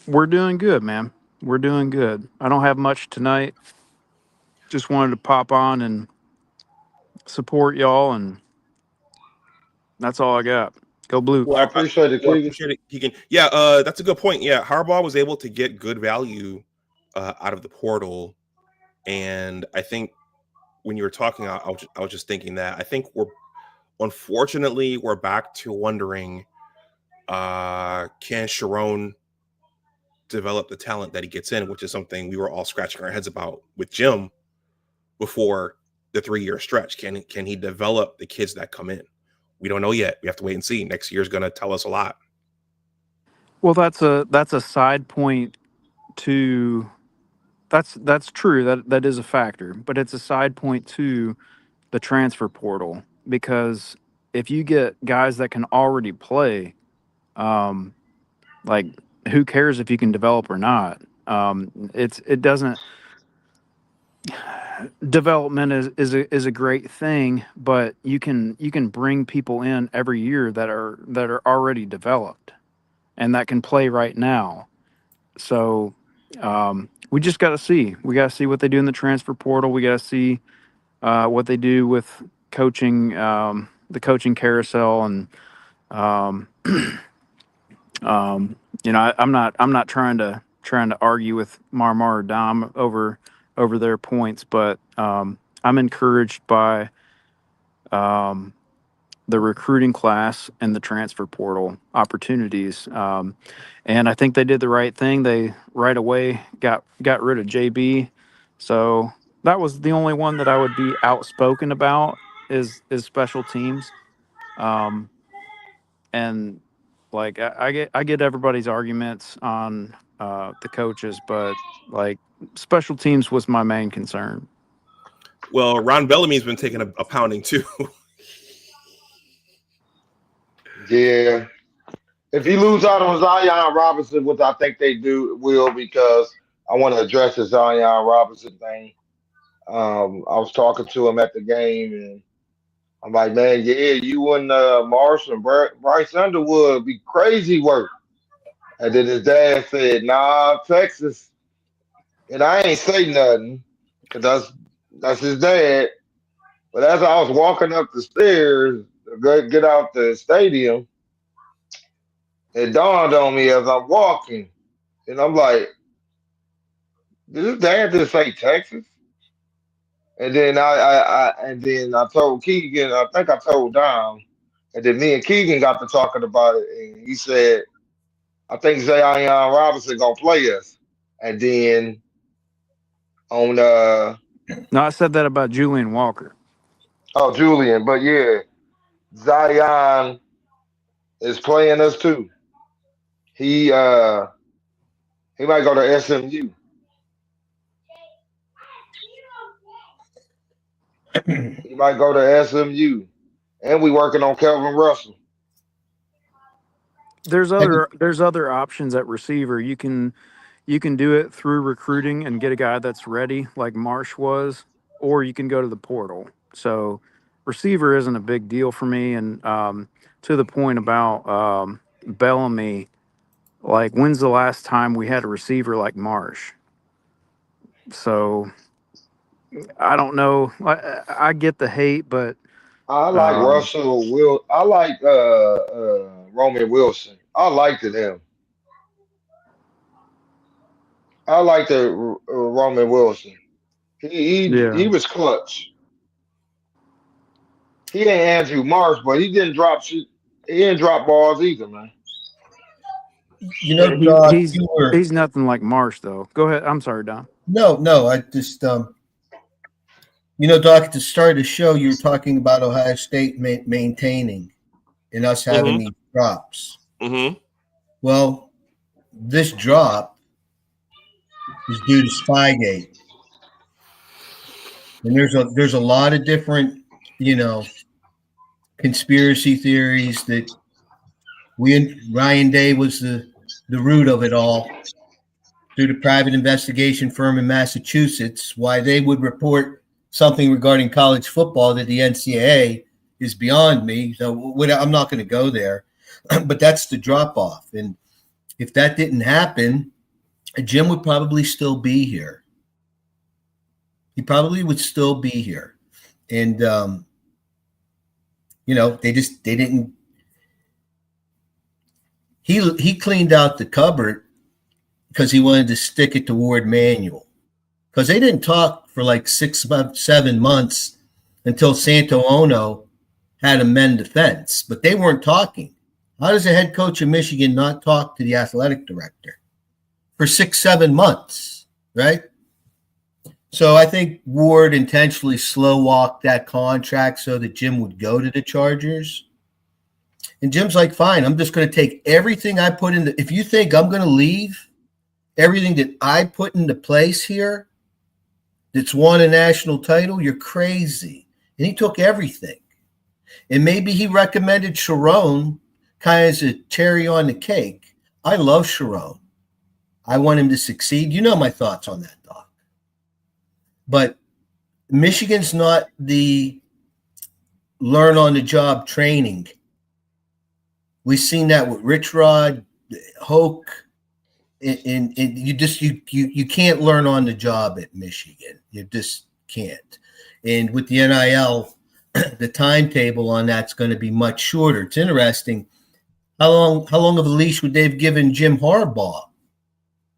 we're doing good, man. We're doing good. I don't have much tonight. Just wanted to pop on and support y'all, and that's all I got. Go Blue. I appreciate it, Well, I Keegan. appreciate it, Keegan. Yeah, that's a good point. Yeah, Harbaugh was able to get good value out of the portal, and I think when you were talking, I was just thinking that I think we're back to wondering, can Sharon develop the talent that he gets in, which is something we were all scratching our heads about with Jim before the 3-year stretch. Can he develop the kids that come in? We don't know yet. We have to wait and see. Next year's going to tell us a lot. Well, that's a side point to that's true. That is a factor, but it's a side point to the transfer portal, because if you get guys that can already play, um, like, who cares if you can develop or not? It doesn't. Development is a great thing, but you can bring people in every year that are already developed and that can play right now. So we just got to see. We got to see what they do in the transfer portal. We got to see what they do with coaching, the coaching carousel, and um, I'm not trying to argue with Marmar or Dom over their points, but I'm encouraged by the recruiting class and the transfer portal opportunities. And I think they did the right thing. They right away got rid of JB. So that was the only one that I would be outspoken about is special teams. And Like I get everybody's arguments on the coaches, but like special teams was my main concern. Well, Ron Bellamy's been taking a pounding too. Yeah. If you lose out on Zion Robinson, which I think they will, because I want to address the Zion Robinson thing. I was talking to him at the game, and I'm like, man, yeah, you and Marshall and Bryce Underwood be crazy work. And then his dad said, nah, Texas. And I ain't say nothing, because that's his dad. But as I was walking up the stairs to get out the stadium, it dawned on me as I'm walking. And I'm like, did his dad just say Texas? And then I told Keegan, I think I told Dom, and then me and Keegan got to talking about it, and he said, I think Zion Robinson gonna play us. And then on No, I said that about Julian Walker. Julian, but yeah, Zion is playing us too. He he might go to SMU. He might go to SMU. And we working on Kelvin Russell. There's other options at receiver. You can do it through recruiting and get a guy that's ready, like Marsh was, or you can go to the portal. So receiver isn't a big deal for me. And to the point about Bellamy, like when's the last time we had a receiver like Marsh? So I don't know. I get the hate, but I like um, Russell Will. I like Roman Wilson. I liked him. I like the Roman Wilson. He yeah, was clutch. He ain't Andrew Marsh, but he didn't drop shit. He didn't drop balls either, man. You know, he, Doc, he's you were he's nothing like Marsh though. Go ahead. I'm sorry, Don. no. I just Doc, at the start of the show, you were talking about Ohio State maintaining and us having Mm-hmm. these drops. Mm-hmm. Well, this drop is due to Spygate, and there's a lot of different, conspiracy theories that Ryan Day was the root of it all through the private investigation firm in Massachusetts. Why they would report something regarding college football that the NCAA is beyond me. So I'm not going to go there, but that's the drop off. And if that didn't happen, Jim would probably still be here. He probably would still be here. And, they didn't. He cleaned out the cupboard because he wanted to stick it to Ward Manuel. Because they didn't talk for like 7 months until Santoono had to mend the fence, but they weren't talking. How does the head coach of Michigan not talk to the athletic director for 6-7 months, right? So I think Ward intentionally slow walked that contract so that Jim would go to the Chargers. And Jim's like, fine, I'm just going to take everything I put in. If you think I'm going to leave everything that I put into place here that's won a national title, you're crazy. And he took everything. And maybe he recommended Sharon kind of as a cherry on the cake. I love Sharon. I want him to succeed. You know my thoughts on that, Doc. But Michigan's not the learn-on-the-job training. We've seen that with Rich Rod, Hoke, and you can't learn on the job at Michigan. You just can't. And with the NIL, the timetable on that's going to be much shorter. It's interesting. How long of a leash would they have given Jim Harbaugh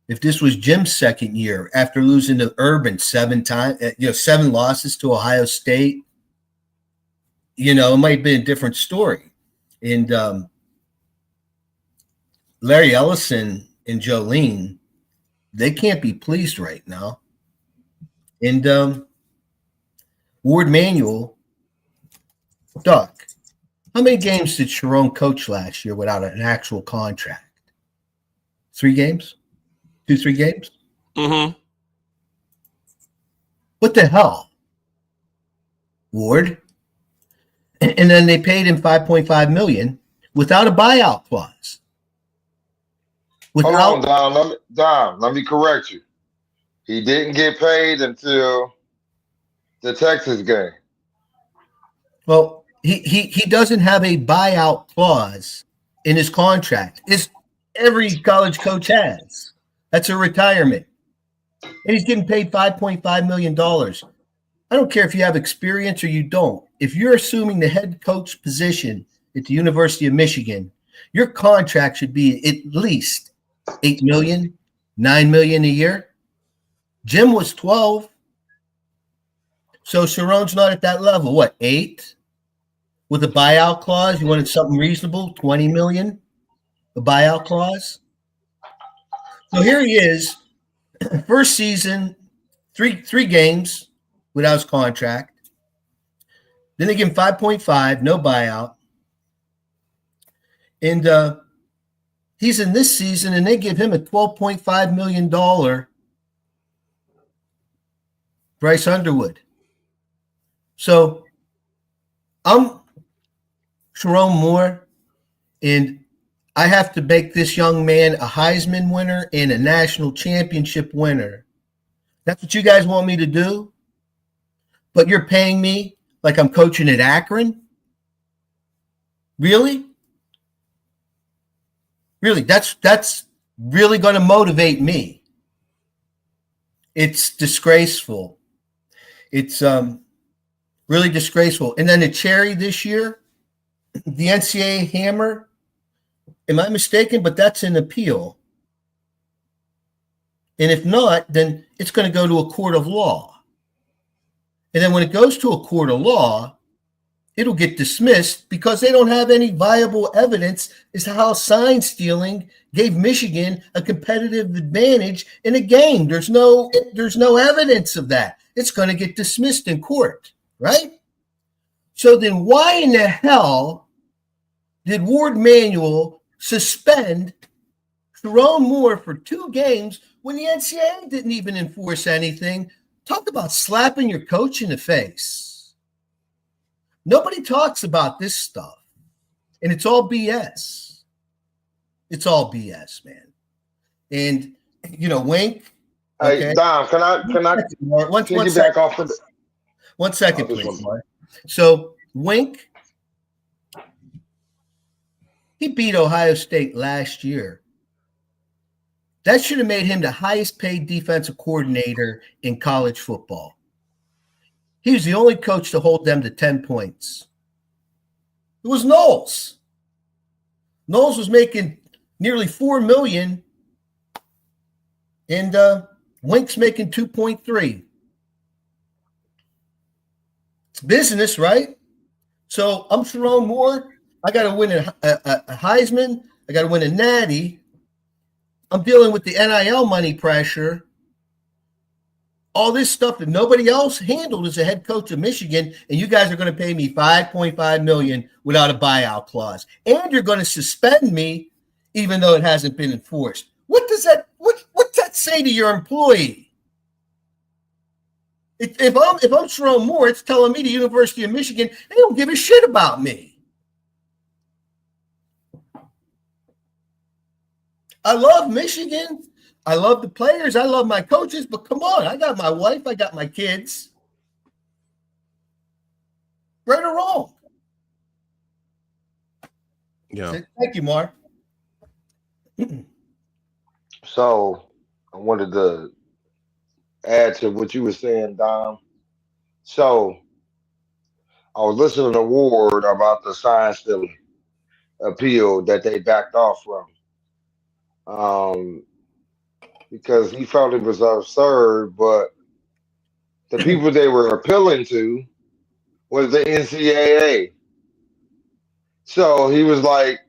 if this was Jim's second year after losing to Urban 7 times? 7 losses to Ohio State. It might have been a different story. And Larry Ellison and Jolene, they can't be pleased right now. And Ward Manuel, Doc, How many games did Sharon coach last year without an actual contract? 3 games? 2-3 games? Mm-hmm. What the hell? Ward? And then they paid him $5.5 million without a buyout clause. Hold on, Without Dom, let me correct you. He didn't get paid until the Texas game. well, he doesn't have a buyout clause in his contract. Every college coach has. That's a retirement. And he's getting paid $5.5 million. I don't care if you have experience or you don't. If you're assuming the head coach position at the University of Michigan, your contract should be at least $8 million, $9 million a year. Jim was 12. So Sharon's not at that level. What, 8? With a buyout clause? You wanted something reasonable? 20 million? A buyout clause? So here he is. First season, three games without his contract. Then they give him 5.5, no buyout. And he's in this season, and they give him a $12.5 million Bryce Underwood. So I'm Sharon Moore, and I have to make this young man a Heisman winner and a national championship winner. That's what you guys want me to do? But you're paying me like I'm coaching at Akron? Really? Really, that's really going to motivate me. It's disgraceful. It's really disgraceful. And then the cherry this year, the NCAA hammer, am I mistaken? But that's an appeal. And if not, then it's going to go to a court of law. And then when it goes to a court of law, it'll get dismissed because they don't have any viable evidence as to how sign stealing gave Michigan a competitive advantage in a game. There's no evidence of that. It's going to get dismissed in court, right? So then why in the hell did Ward Manuel suspend Sharon Moore for 2 games when the NCAA didn't even enforce anything? Talk about slapping your coach in the face. Nobody talks about this stuff, and it's all BS. It's all BS, man. And Wink. Okay. Hey, Dom, can I piggyback off of the? 1 second, please, Mark. So Wink, he beat Ohio State last year. That should have made him the highest paid defensive coordinator in college football. He was the only coach to hold them to 10 points. It was Knowles. Knowles was making nearly $4 million, and Wink's making 2.3. It's business, right? So I'm Sharon Moore. I got to win a Heisman. I got to win a Natty. I'm dealing with the NIL money pressure. All this stuff that nobody else handled as a head coach of Michigan, and you guys are going to pay me $5.5 million without a buyout clause, and you're going to suspend me even though it hasn't been enforced. What's that say to your employee? If I'm Sharon Moore, it's telling me the University of Michigan they don't give a shit about me. I love Michigan. I love the players. I love my coaches. But come on, I got my wife. I got my kids. Right or wrong? Yeah. Thank you, Mark. So I wanted to add to what you were saying, Dom. So I was listening to Ward about the sign stealing appeal that they backed off from. Because he felt it was absurd, but the people they were appealing to was the NCAA. So he was like,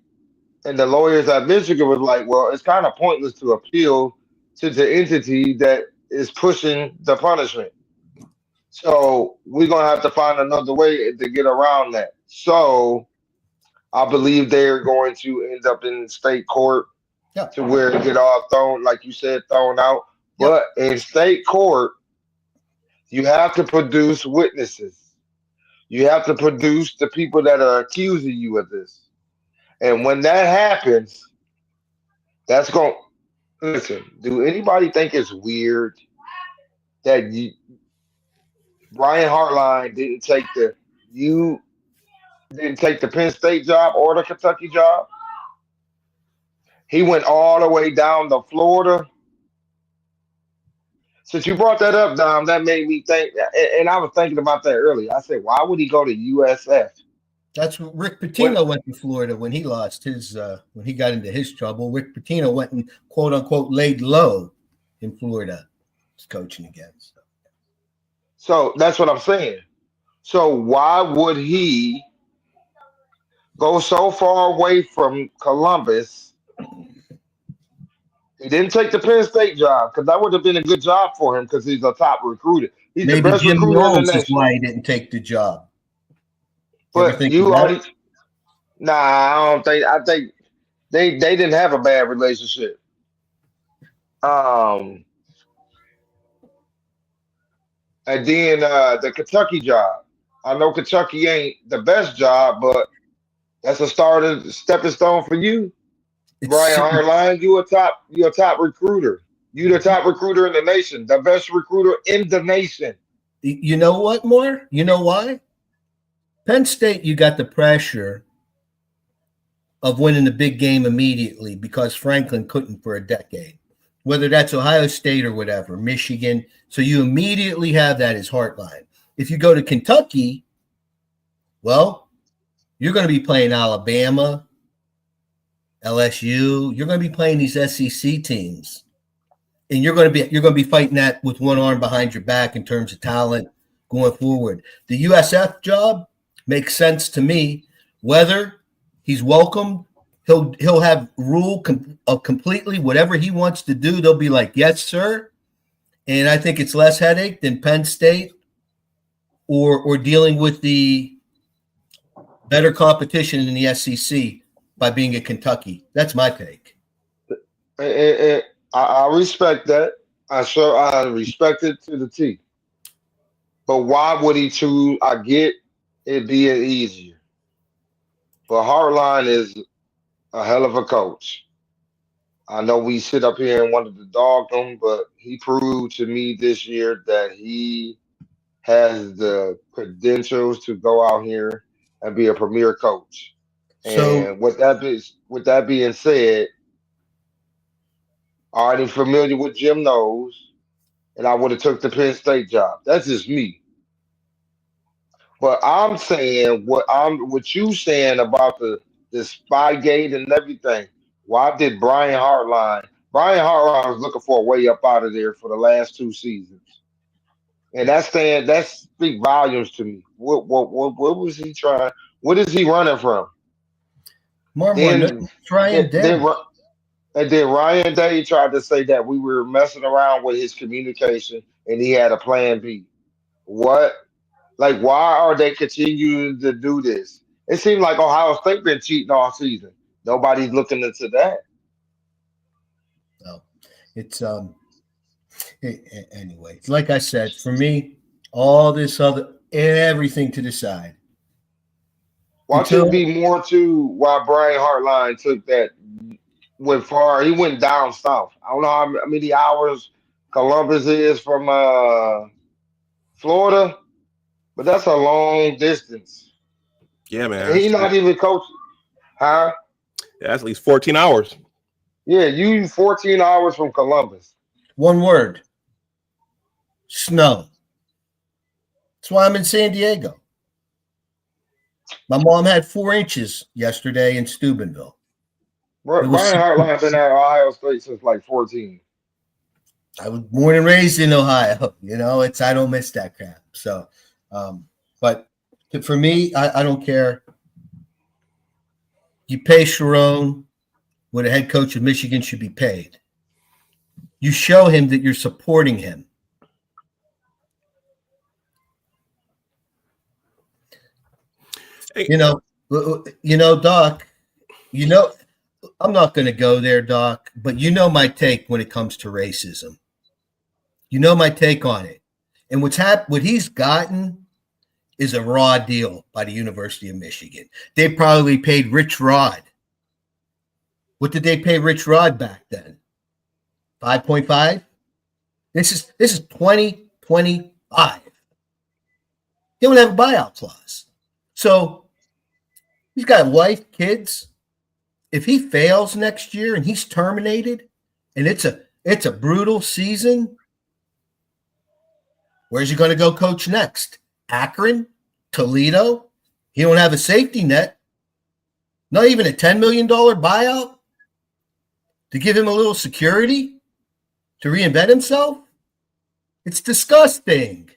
and the lawyers at Michigan was like, well, it's kind of pointless to appeal to the entity that is pushing the punishment. So we're going to have to find another way to get around that. So I believe they're going to end up in state court to where it get all thrown, like you said, thrown out. But in state court, you have to produce witnesses. You have to produce the people that are accusing you of this. And when that happens, that's going to listen. Do anybody think it's weird that Brian Hartline didn't take the Penn State job or the Kentucky job? He went all the way down to Florida. Since you brought that up, Dom, that made me think, and I was thinking about that earlier. I said, why would he go to USF? That's what Rick Pitino went to Florida when he lost his when he got into his trouble. Rick Pitino went and quote unquote laid low in Florida. He's coaching again. So that's what I'm saying. So why would he go so far away from Columbus? He didn't take the Penn State job because that would have been a good job for him because he's a top recruiter. He's Maybe the best Jim recruiter in the Knowles is nation. why he didn't take the job. But you already, nah, I don't think. I think they didn't have a bad relationship. And then the Kentucky job. I know Kentucky ain't the best job, but that's a stepping stone for you. Brian Hartline, you a top recruiter. You the top recruiter in the nation, the best recruiter in the nation. You know what, Moore? You know why? Penn State, you got the pressure of winning the big game immediately because Franklin couldn't for a decade. Whether that's Ohio State or whatever, Michigan. So you immediately have that as Hartline. If you go to Kentucky, well, you're going to be playing Alabama, LSU. You're going to be playing these SEC teams, and you're going to be fighting that with one arm behind your back in terms of talent going forward. The USF job makes sense to me. Whether he's welcome, he'll have rule of completely whatever he wants to do. They'll be like, yes, sir. And I think it's less headache than Penn State or dealing with the better competition in the SEC by being at Kentucky. That's my take. I respect that. I respect it to the T. But why would he choose? I get it being easier. But Hartline is a hell of a coach. I know we sit up here and wanted to dog him, but he proved to me this year that he has the credentials to go out here and be a premier coach. And with that being said, already familiar with Jim Knowles, and I would have took the Penn State job. That's just me. But I'm saying what you saying about the Spygate and everything. Why did Brian Hartline was looking for a way up out of there for the last 2 seasons. And that speaks volumes to me. What was he trying? What is he running from? And then Ryan Day tried to say that we were messing around with his communication and he had a plan B. What? Like, why are they continuing to do this? It seemed like Ohio State been cheating all season. Nobody's looking into that. No, it's anyway. Like I said, for me, all this everything to decide. Watch it be more to why Brian Hartline took that went far. He went down south. I don't know how many hours Columbus is from Florida, but that's a long distance. Yeah, man. And he's not even coaching. Huh? Yeah, that's at least 14 hours. Yeah, you 14 hours from Columbus. One word. Snow. That's why I'm in San Diego. My mom had 4 inches yesterday in Steubenville. Brian Hartline been at Ohio State since like 14. I was born and raised in Ohio. You know, I don't miss that crap. So, but for me, I don't care. You pay Sharon what a head coach of Michigan should be paid. You show him that you're supporting him. Hey. You know, You know, Doc, you know, I'm not going to go there, Doc, but you know my take when it comes to racism. You know my take on it. And what he's gotten is a raw deal by the University of Michigan. They probably paid Rich Rod. What did they pay Rich Rod back then? 5.5? This is 2025. They don't have a buyout clause. So he's got a wife, kids. If he fails next year and he's terminated, and it's a brutal season, where's he going to go coach next? Akron? Toledo? He don't have a safety net. Not even a $10 million buyout to give him a little security to reinvent himself? It's disgusting.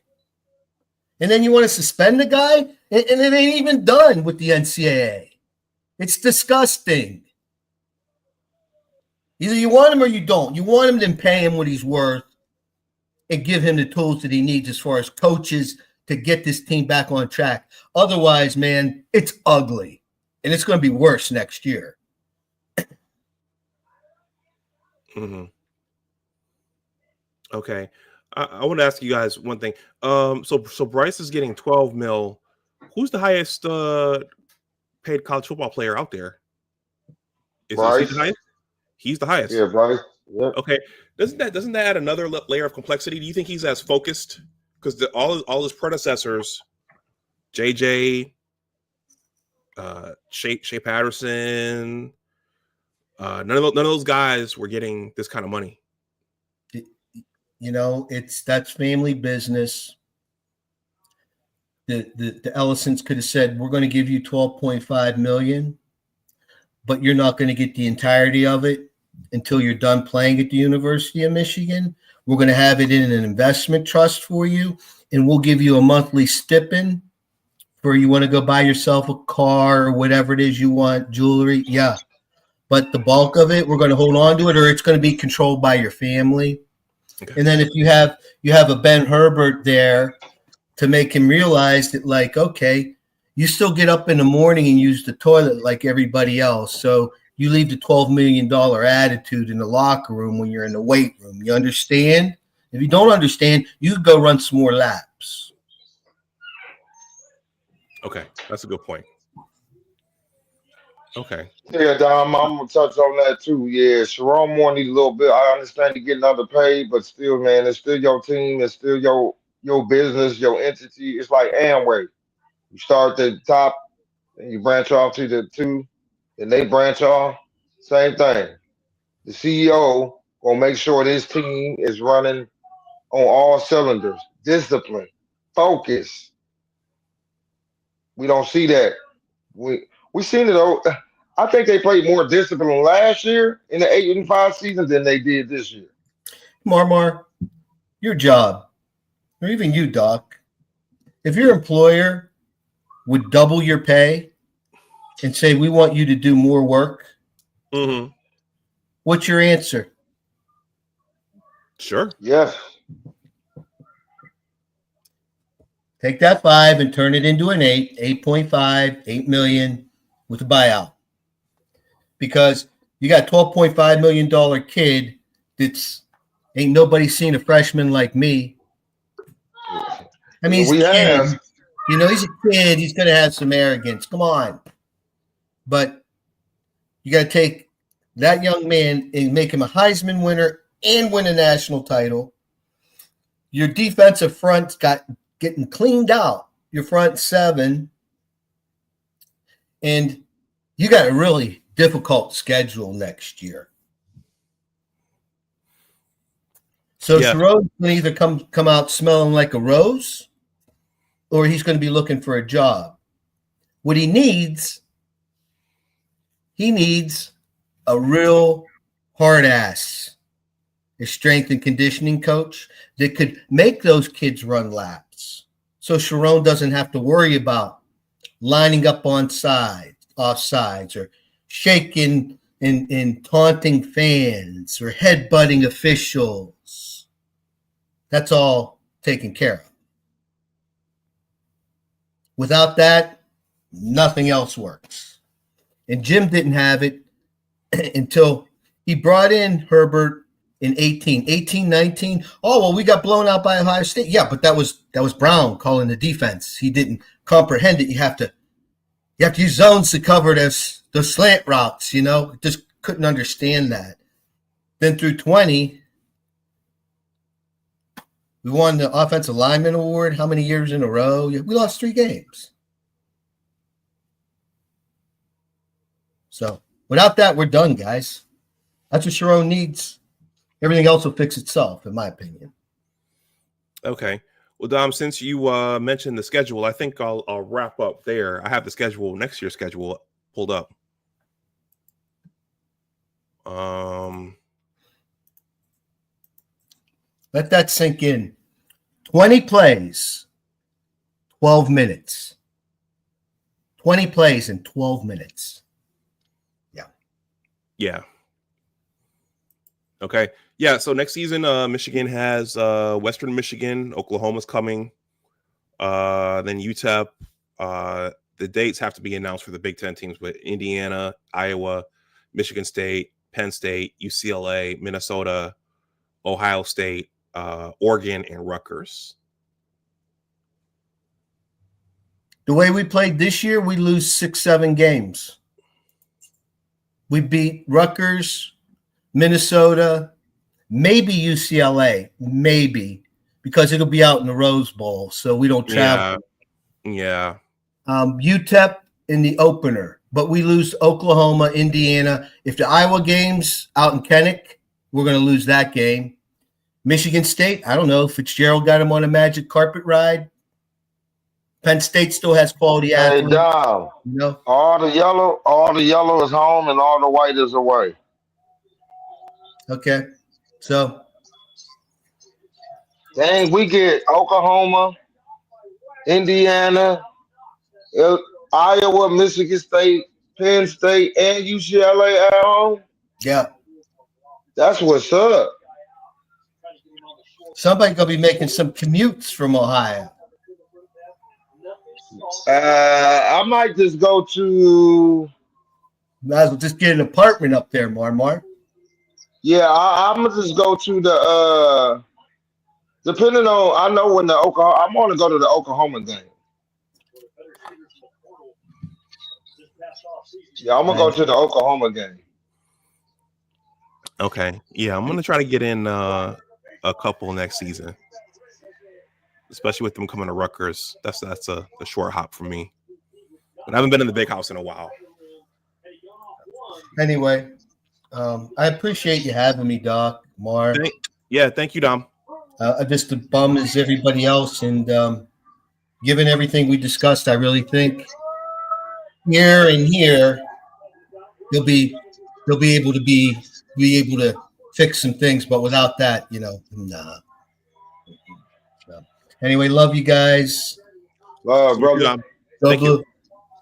And then you want to suspend the guy? And it ain't even done with the NCAA. It's disgusting. Either you want him or you don't. You want him, then pay him what he's worth and give him the tools that he needs as far as coaches to get this team back on track. Otherwise, man, it's ugly. And it's going to be worse next year. Mm-hmm. Okay. I want to ask you guys one thing. So Bryce is getting 12 mil. Who's the highest paid college football player out there? Is he Bryce. the highest? He's the highest. Yeah, Bryce. Yeah. Okay. Doesn't that add another layer of complexity? Do you think he's as focused? Because all his predecessors, JJ, Shea Patterson, none of those guys were getting this kind of money. You know, that's family business. The Ellisons could have said, we're going to give you $12.5 million, but you're not going to get the entirety of it until you're done playing at the University of Michigan. We're going to have it in an investment trust for you, and we'll give you a monthly stipend for you want to go buy yourself a car or whatever it is you want, jewelry. Yeah. But the bulk of it, we're going to hold on to it, or it's going to be controlled by your family. Okay. And then if you have a Ben Herbert there to make him realize that, like, okay, you still get up in the morning and use the toilet like everybody else. So you leave the $12 million attitude in the locker room when you're in the weight room. You understand? If you don't understand, you go run some more laps. Okay, that's a good point. Okay. Yeah, Dom, I'm gonna touch on that too. Yeah, Sharon Moore needs a little bit. I understand you getting underpaid, but still, man, it's still your team. It's still your business, your entity. It's like Amway. You start at the top, and you branch off to the two, and they branch off. Same thing. The CEO will make sure this team is running on all cylinders. Discipline, focus. We don't see that. We seen it. I think they played more discipline last year in the 8-5 season than they did this year. Marmar, your job, or even you, Doc, if your employer would double your pay and say, we want you to do more work, what's your answer? Sure. Yes. Take that 5 and turn it into an 8.5, $8 million with a buyout. Because you got a $12.5 million kid that's ain't nobody seen a freshman like me. I mean, he's a kid. You know, he's a kid. He's going to have some arrogance. Come on. But you got to take that young man and make him a Heisman winner and win a national title. Your defensive front's getting cleaned out. Your front seven. And you got a really difficult schedule next year. So Sharon's going to either come out smelling like a rose, or he's going to be looking for a job. What he needs a real hard ass, a strength and conditioning coach that could make those kids run laps. So Sharon doesn't have to worry about lining up on offsides, or shaking and taunting fans, or headbutting officials. That's all taken care of. Without that, Nothing else works. And Jim didn't have it until he brought in Herbert in 18, 19. Oh, well, we got blown out by Ohio State. Yeah, but that was Brown calling the defense. He didn't comprehend it. You have to use zones to cover those slant routes, Just couldn't understand that. Then through 20, we won the Offensive Lineman Award. How many years in a row? We lost 3 games. So without that, we're done, guys. That's what Sharon needs. Everything else will fix itself, in my opinion. Okay. Well, Dom, since you mentioned the schedule, I think I'll wrap up there. I have the schedule, next year's schedule, pulled up. Let that sink in. 20 plays, 12 minutes. 20 plays in 12 minutes. Yeah. Okay. Yeah. So next season, Michigan has Western Michigan, Oklahoma's coming. Then UTEP. The dates have to be announced for the Big Ten teams with Indiana, Iowa, Michigan State, Penn State, UCLA, Minnesota, Ohio State, Oregon, and Rutgers. The way we played this year, we lose 6-7 games. We beat Rutgers, Minnesota, maybe UCLA, maybe, because it'll be out in the Rose Bowl, so we don't travel. Yeah. UTEP in the opener, but we lose to Oklahoma, Indiana. If the Iowa game's out in Kenneck, we're going to lose that game. Michigan State, I don't know. Fitzgerald got him on a magic carpet ride. Penn State still has quality athletes. Hey, Dom, all the yellow is home and all the white is away. Okay. So. Dang, we get Oklahoma, Indiana, Iowa, Michigan State, Penn State, and UCLA at home. Yeah. That's what's up. Somebody's going to be making some commutes from Ohio. I might just go to. Might as well just get an apartment up there, Marmar. Yeah, I'm gonna just go to the. Depending on, I know when the Oklahoma. I'm gonna go to the Oklahoma game. Yeah, I'm gonna go to the Oklahoma game. Okay. Yeah, I'm gonna try to get in a couple next season. Especially with them coming to Rutgers. That's a short hop for me. But I haven't been in the big house in a while. Anyway, I appreciate you having me, Doc, Mark. Thank you, Dom. I'm just as bummed as everybody else. And given everything we discussed, I really think here they'll be able to fix some things. But without that, nah. Anyway, love you guys. Love, brother. Go blue.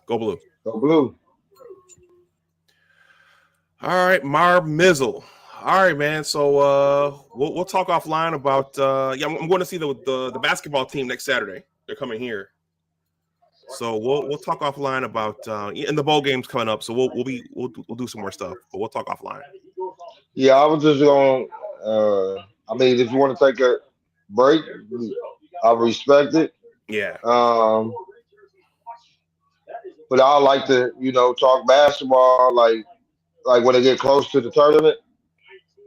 Go blue. Go blue. All right, Marv Mizzle. All right, man. So we'll talk offline about I'm going to see the basketball team next Saturday. They're coming here. So we'll talk offline about and the bowl game's coming up. So we'll do some more stuff, but we'll talk offline. Yeah, I was just going. I mean, if you want to take a break, I respect it. Yeah. But I like to, talk basketball like when they get close to the tournament.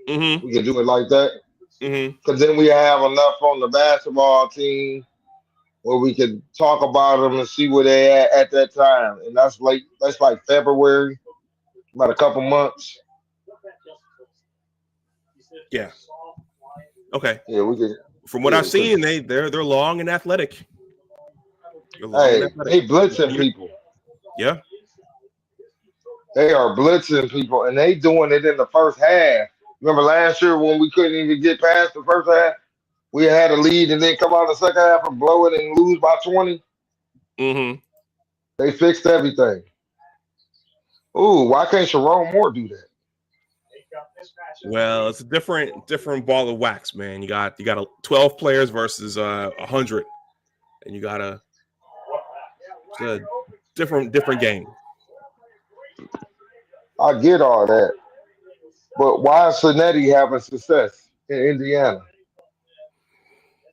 Mm-hmm. We can do it like that. Mm-hmm. Because then we have enough on the basketball team where we can talk about them and see where they at that time. And that's like February, about a couple months. Yeah. Okay. Yeah, we can. From what I've seen, they're long and athletic. They blitzing people. Yeah. They are blitzing people, and they doing it in the first half. Remember last year when we couldn't even get past the first half? We had a lead and then come out the second half and blow it and lose by 20. Mm-hmm. They fixed everything. Ooh, why can't Sharon Moore do that? Well, it's a different ball of wax, man. You got 12 players versus 100, and you gotta good. different game. I get all that, but why is Cincinnati having success in Indiana?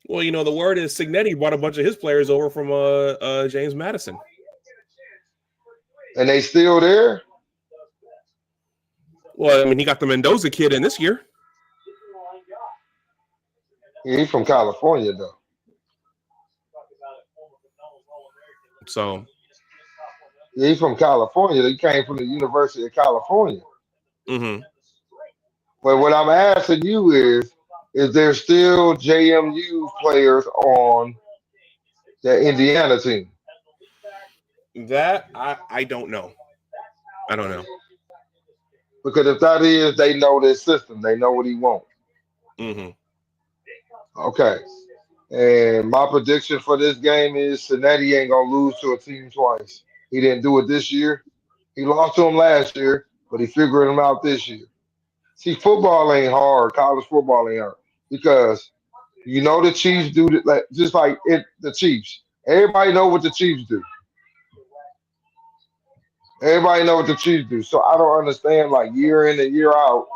Well, the word is Cignetti brought a bunch of his players over from James Madison. And they still there? Well, I mean, he got the Mendoza kid in this year. Yeah, he's from California, though. So Yeah, he's from California. He came from the University of California. mm-hmm. But what I'm asking you is there still JMU players on the Indiana team? That I don't know. I don't know. Because if that is, they know their system. They know what he wants. Mm-hmm. Okay. And my prediction for this game is Cincinnati ain't gonna lose to a team twice. He didn't do it this year. He lost to him last year, but he figured him out this year. See, football ain't hard. College football ain't hard because the Chiefs do it like just like the Chiefs. Everybody know what the Chiefs do. Everybody know what the Chiefs do. So I don't understand like year in and year out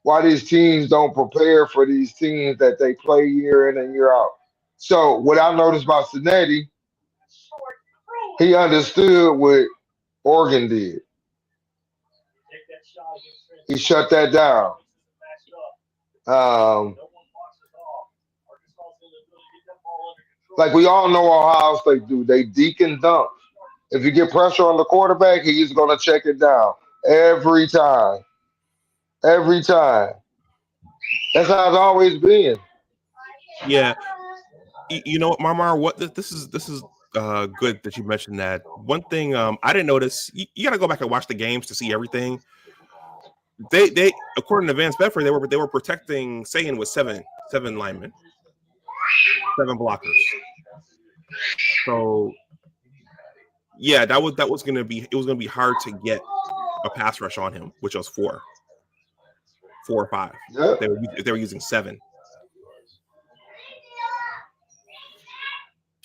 why these teams don't prepare for these teams that they play year in and year out. So what I noticed about Cincinnati, he understood what Oregon did. He shut that down. Like we all know Ohio State do. They deke and dump. If you get pressure on the quarterback, he's going to check it down every time. Every time. That's how it's always been. Yeah. You know what, Marmar? What this is good that you mentioned that. One thing I didn't notice. You got to go back and watch the games to see everything. They according to Vance Bedford, they were protecting Sagan with seven linemen, 7 blockers. So yeah, that was gonna be hard to get a pass rush on him, which was 4 or 5. Yeah. If they were using 7.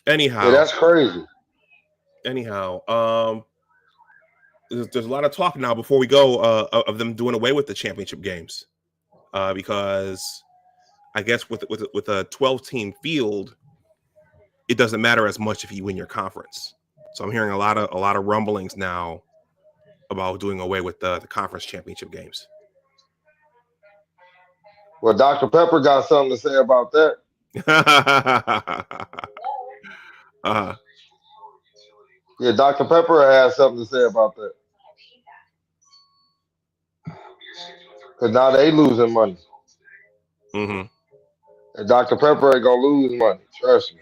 Anyhow, Yeah, that's crazy. Anyhow, there's a lot of talk now before we go of them doing away with the championship games, because I guess with a 12-team field, it doesn't matter as much if you win your conference. So I'm hearing a lot of rumblings now about doing away with the conference championship games. Well, Dr. Pepper got something to say about that. Yeah, Dr. Pepper has something to say about that. Because now they losing money. Mm-hmm. And Dr. Pepper ain't going to lose money. Trust me.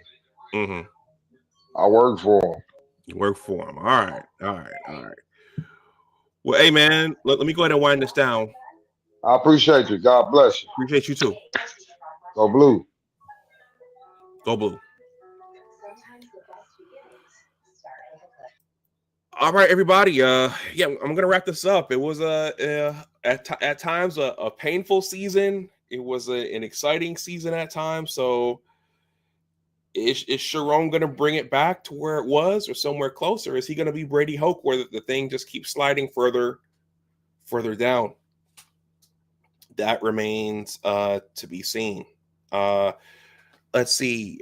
Mm-hmm. I work for him. You work for him. All right. Well, hey, man, let me go ahead and wind this down. I appreciate you. God bless you. Appreciate you, too. Go Blue. Go Blue. All right, everybody. Yeah, I'm gonna wrap this up. It was at times a painful season. It was an exciting season at times. So, is Sharon gonna bring it back to where it was, or somewhere closer? Is he gonna be Brady Hoke, where the thing just keeps sliding further down? That remains to be seen. Let's see.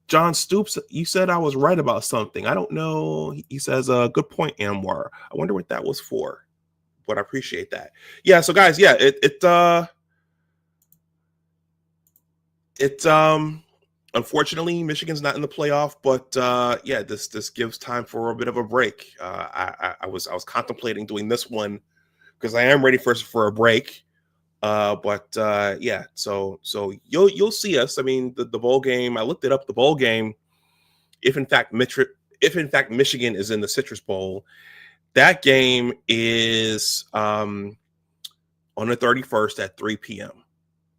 John Stoops, you said I was right about something. I don't know. He says, good point, Anwar. I wonder what that was for, but I appreciate that. Yeah. So guys, yeah, unfortunately Michigan's not in the playoff, but yeah, this gives time for a bit of a break. I was contemplating doing this one because I am ready for a break. But yeah, so you'll see us. I mean, the bowl game. I looked it up. The bowl game, if in fact Michigan is in the Citrus Bowl, that game is on the 31st at 3 p.m.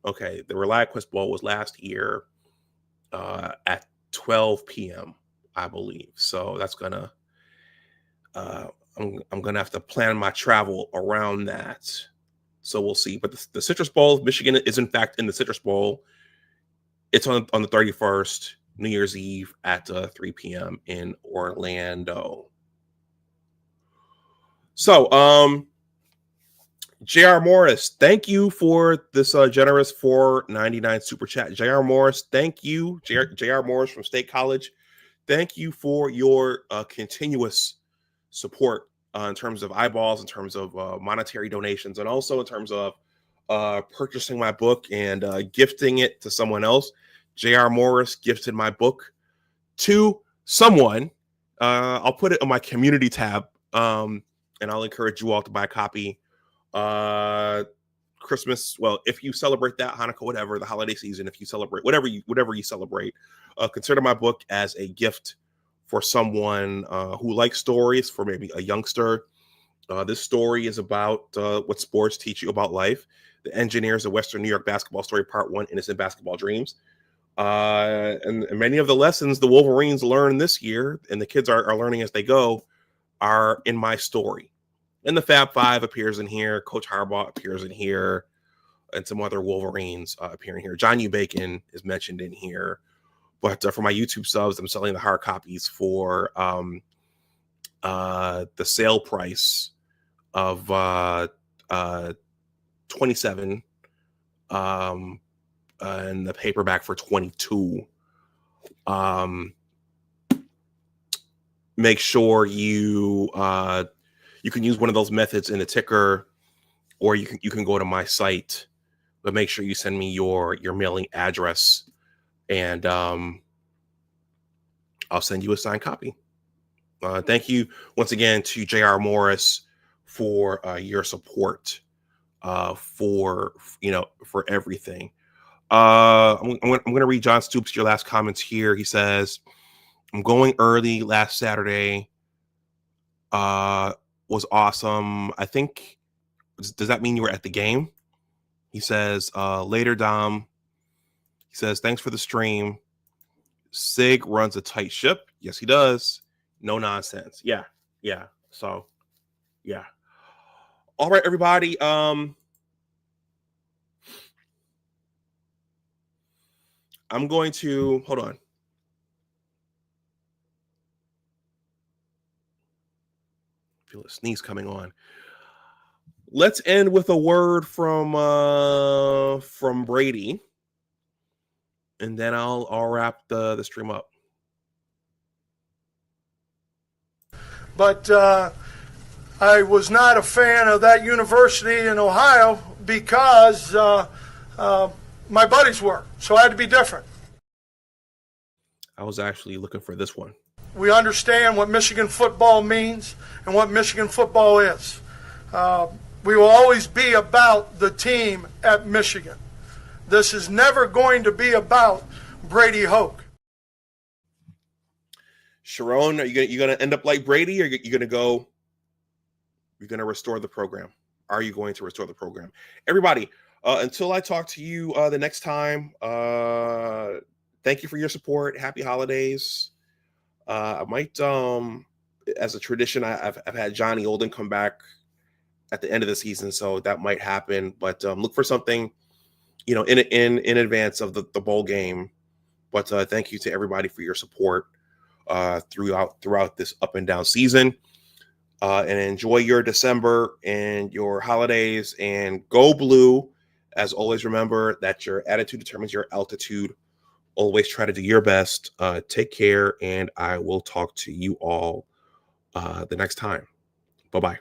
Okay, the ReliaQuest Bowl was last year at 12 p.m. I believe. So that's gonna I'm gonna have to plan my travel around that. So we'll see. But the Citrus Bowl, Michigan is in fact in the Citrus Bowl. It's on the 31st. New Year's Eve at 3 p.m. in Orlando. So, JR Morris, thank you for this generous $4.99 super chat. JR Morris, thank you. JR Morris from State College, thank you for your continuous support in terms of eyeballs, in terms of monetary donations, and also in terms of purchasing my book and gifting it to someone else. JR Morris gifted my book to someone. I'll put it on my community tab, and I'll encourage you all to buy a copy. Christmas, well, if you celebrate that, Hanukkah, whatever, the holiday season, if you celebrate whatever you celebrate, consider my book as a gift for someone who likes stories, for maybe a youngster. This story is about what sports teach you about life. The Engineers of Western New York Basketball Story, Part 1, Innocent Basketball Dreams. And many of the lessons the Wolverines learn this year, and the kids are learning as they go, are in my story. And the Fab Five appears in here. Coach Harbaugh appears in here. And some other Wolverines appear in here. John U. Bacon is mentioned in here. But for my YouTube subs, I'm selling the hard copies for the sale price of $27, and the paperback for $22. Make sure you can use one of those methods in the ticker, or you can go to my site, but make sure you send me your mailing address, and I'll send you a signed copy. Thank you once again to JR Morris for your support for everything. I'm going to read John Stoops, your last comments here. He says, I'm going early last Saturday. Was awesome. I think, does that mean you were at the game? He says, later, Dom. He says, thanks for the stream. Sig runs a tight ship. Yes, he does. No nonsense. Yeah. So, yeah. All right, everybody. I'm going to, hold on. Feel a sneeze coming on. Let's end with a word from Brady, and then I'll wrap the stream up. But I was not a fan of that university in Ohio because my buddies were, so I had to be different. I was actually looking for this one. We understand what Michigan football means and what Michigan football is. We will always be about the team at Michigan. This is never going to be about Brady Hoke. Sharon, are you gonna end up like Brady, or you're gonna restore the program? Are you going to restore the program? Everybody, until I talk to you the next time, thank you for your support. Happy holidays. I might, as a tradition, I've had Johnny Olden come back at the end of the season, so that might happen. But look for something, in advance of the bowl game. But thank you to everybody for your support throughout this up and down season. And enjoy your December and your holidays, and go blue. As always, remember that your attitude determines your altitude. Always try to do your best. Take care, and I will talk to you all the next time. Bye-bye.